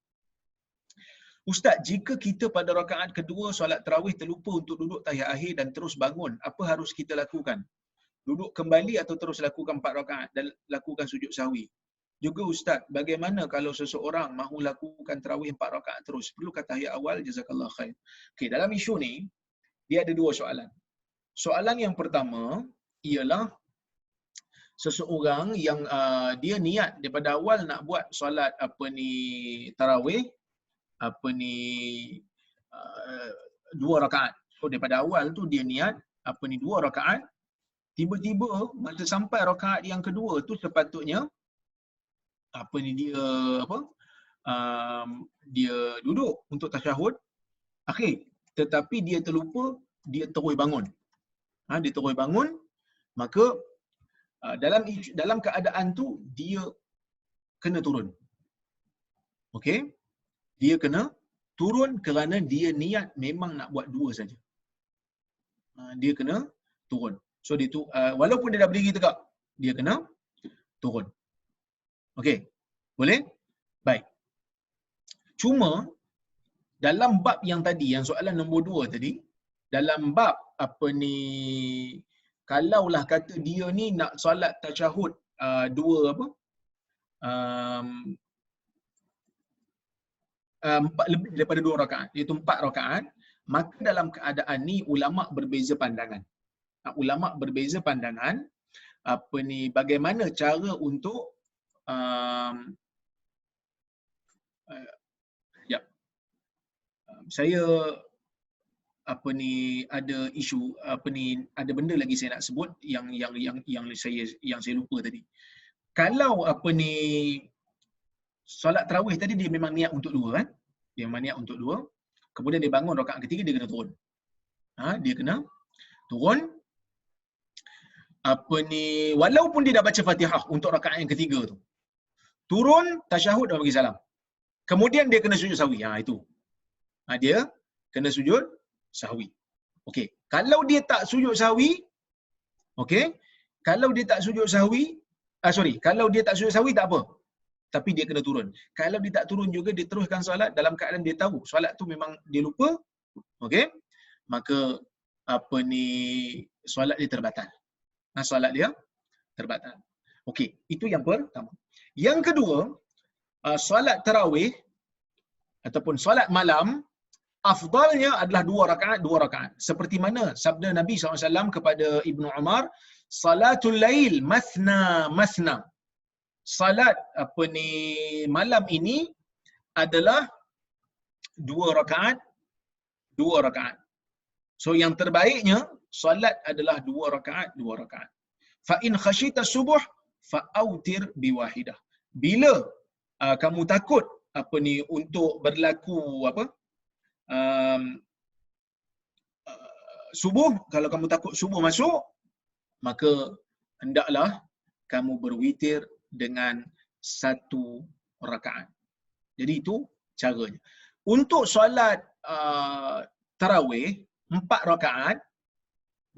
Ustaz, jika kita pada rakaat kedua solat tarawih terlupa untuk duduk tahiyat akhir dan terus bangun, apa harus kita lakukan? Duduk kembali atau terus lakukan 4 rakaat dan lakukan sujud sahwi? Juga Ustaz, bagaimana kalau seseorang mahu lakukan tarawih 4 rakaat terus? Perlukah tahiyat awal? Jazakallah khair. Okey, dalam isu ni dia ada 2 soalan. Soalan yang pertama ialah seseorang yang dia niat daripada awal nak buat solat tarawih 2 rakaat. So daripada awal tu dia niat 2 rakaat. Tiba-tiba masa sampai rakaat yang kedua tu sepatutnya dia duduk untuk tasyahud akhir, tetapi dia terlupa, dia terus bangun. Dia terus bangun, maka dalam keadaan tu dia kena turun. Okey? Dia kena turun kerana dia niat memang nak buat 2 saja. Dia kena turun. So dia tu walaupun dia dah berdiri tegak, dia kena turun. Okey. Boleh? Baik. Cuma dalam bab yang tadi, yang soalan nombor 2 tadi, dalam bab kalaulah kata dia ni nak solat tasyahud lebih daripada 2 rakaat, iaitu 4 rakaat, maka dalam keadaan ni ulama berbeza pandangan. Ulama berbeza pandangan bagaimana cara untuk saya ada isu ada benda lagi saya nak sebut yang saya lupa tadi. Kalau solat tarawih tadi dia memang niat untuk 2 kan? Dia memang niat untuk 2. Kemudian dia bangun rakaat ketiga dia kena turun. Dia kena turun. Walaupun dia dah baca Fatihah untuk rakaat yang ketiga tu. Turun tasyahud dan bagi salam. Kemudian dia kena sujud sahwi. Itu. Dia kena sujud sahwi. Okey. Kalau dia tak sujud sahwi, okey. Kalau dia tak sujud sahwi, kalau dia tak sujud sahwi tak apa. Tapi dia kena turun. Kalau dia tak turun juga, dia teruskan solat dalam keadaan dia tahu solat tu memang dia lupa, okey, maka solat dia terbatal. Solat dia terbatal. Okey, itu yang pertama. Yang kedua, solat tarawih ataupun solat malam afdalnya adalah 2 rakaat. Seperti mana sabda Nabi SAW kepada Ibnu Umar, salatul lail masna. Salat malam ini adalah 2 rakaat. So yang terbaiknya salat adalah 2 rakaat. Fa in khashita subuh fa autir biwahidah. Bila kamu takut untuk berlaku subuh, kalau kamu takut subuh masuk, maka hendaklah kamu berwitir dengan 1 rakaat. Jadi itu caranya. Untuk solat tarawih 4 rakaat,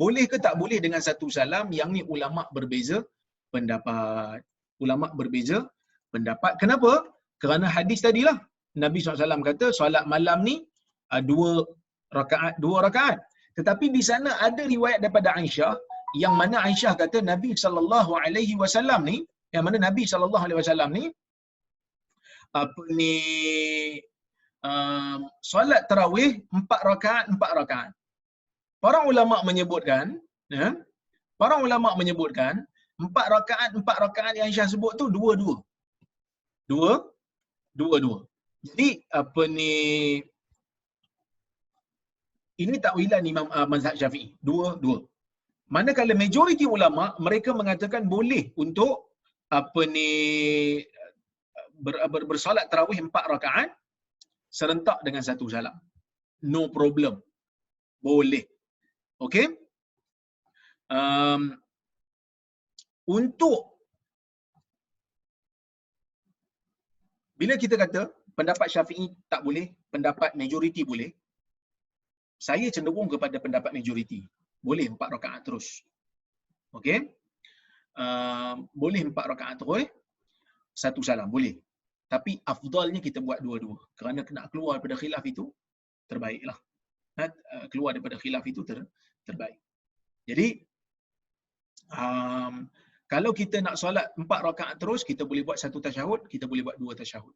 boleh ke tak boleh dengan 1 salam? Yang ni ulama berbeza pendapat. Kenapa? Kerana hadis tadilah Nabi SAW kata solat malam ni 2 rakaat. Tetapi di sana ada riwayat daripada Aisyah yang mana Aisyah kata Nabi SAW ni, solat tarawih 4 rakaat. Para ulama menyebutkan 4 rakaat yang Aisyah sebut tu 2-2. Jadi ini takwilan Imam mazhab Syafi'i, 2-2. Manakala majoriti ulama mereka mengatakan boleh untuk bersolat tarawih 4 rakaat serentak dengan satu salam. No problem. Boleh. Okey? Untuk bila kita kata pendapat Syafi'i tak boleh, pendapat majoriti boleh, saya cenderung kepada pendapat majoriti. Boleh 4 rakaat terus. Okey? Boleh 4 rakaat terus, satu salam. Boleh. Tapi afdalnya kita buat dua-dua. Kerana nak keluar daripada khilaf itu, terbaiklah. Keluar daripada khilaf itu terbaik. Jadi, kalau kita nak solat 4 rakaat terus, kita boleh buat satu tasyahud, kita boleh buat 2 tasyahud.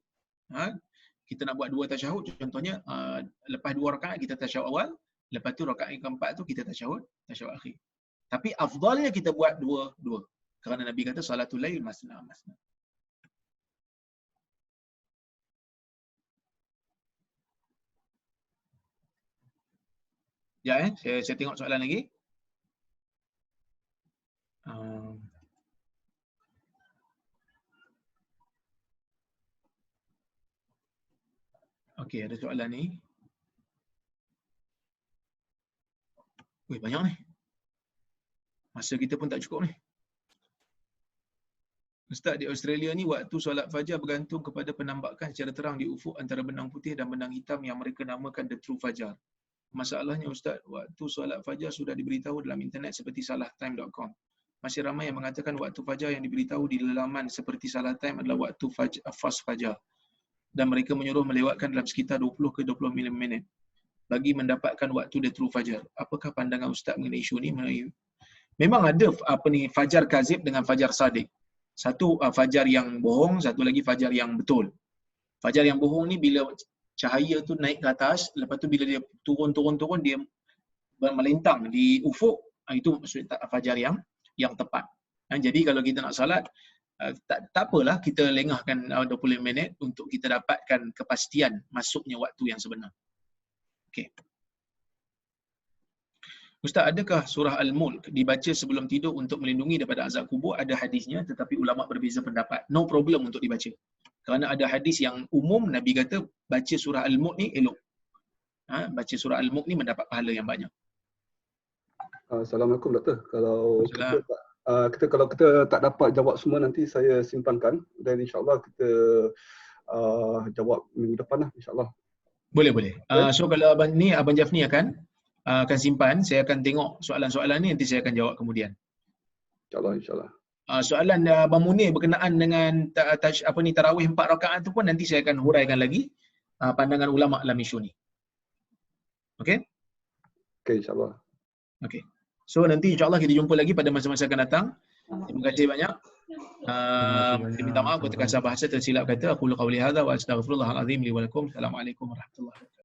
Kita nak buat 2 tasyahud, contohnya lepas 2 rakaat kita tasyahud awal, lepas tu rakaat yang keempat tu kita tasyahud akhir. Tapi afdalnya kita buat dua-dua. Kerana Nabi kata salatul lail masna. Ya, saya tengok soalan lagi. Okey, ada soalan ni. Weh, banyak ni. Masa kita pun tak cukup ni. Ustaz, di Australia ni waktu solat fajar bergantung kepada penambakan secara terang di ufuk antara benang putih dan benang hitam yang mereka namakan the true fajar. Masalahnya Ustaz, waktu solat fajar sudah diberitahu dalam internet seperti salahtime.com. Masih ramai yang mengatakan waktu fajar yang diberitahu di laman seperti Salah Time adalah waktu fast fajar. Dan mereka menyuruh melewatkan dalam sekitar 20 ke 20 minit bagi mendapatkan waktu the true fajar. Apakah pandangan Ustaz mengenai isu ni? Memang ada fajar kazib dengan fajar sadiq. Satu fajar yang bohong, satu lagi fajar yang betul. Fajar yang bohong ni bila cahaya tu naik ke atas, lepas tu bila dia turun dia melintang di ufuk, itu maksudnya fajar yang tepat. Jadi kalau kita nak salat, tak apalah kita lengahkan 20 minit untuk kita dapatkan kepastian masuknya waktu yang sebenar. Okey. Ustaz, adakah surah Al-Mulk dibaca sebelum tidur untuk melindungi daripada azab kubur? Ada hadisnya, tetapi ulama berbeza pendapat. No problem untuk dibaca. Kerana ada hadis yang umum, Nabi kata baca surah Al-Mulk ni elok. Baca surah Al-Mulk ni mendapat pahala yang banyak. Assalamualaikum Doktor. Kalau kita tak dapat jawab semua, nanti saya simpankan dan insyaAllah kita jawab minggu depan lah insyaAllah. Boleh. So kalau Abang Jafni akan simpan, saya akan tengok soalan-soalan ni, nanti saya akan jawab kemudian. InsyaAllah. Soalan Abang Munir berkenaan dengan tarawih 4 rakaat tu pun nanti saya akan huraikan lagi pandangan ulama dalam isu ni. Okey? Okey, insyaAllah. Okey. So nanti insyaAllah kita jumpa lagi pada masa-masa akan datang. Terima kasih banyak. Saya minta maaf kalau terkasar bahasa tersilap kata. Aku qawli hadza wa astaghfirullahal azim li wa lakum. Assalamualaikum warahmatullahi wabarakatuh.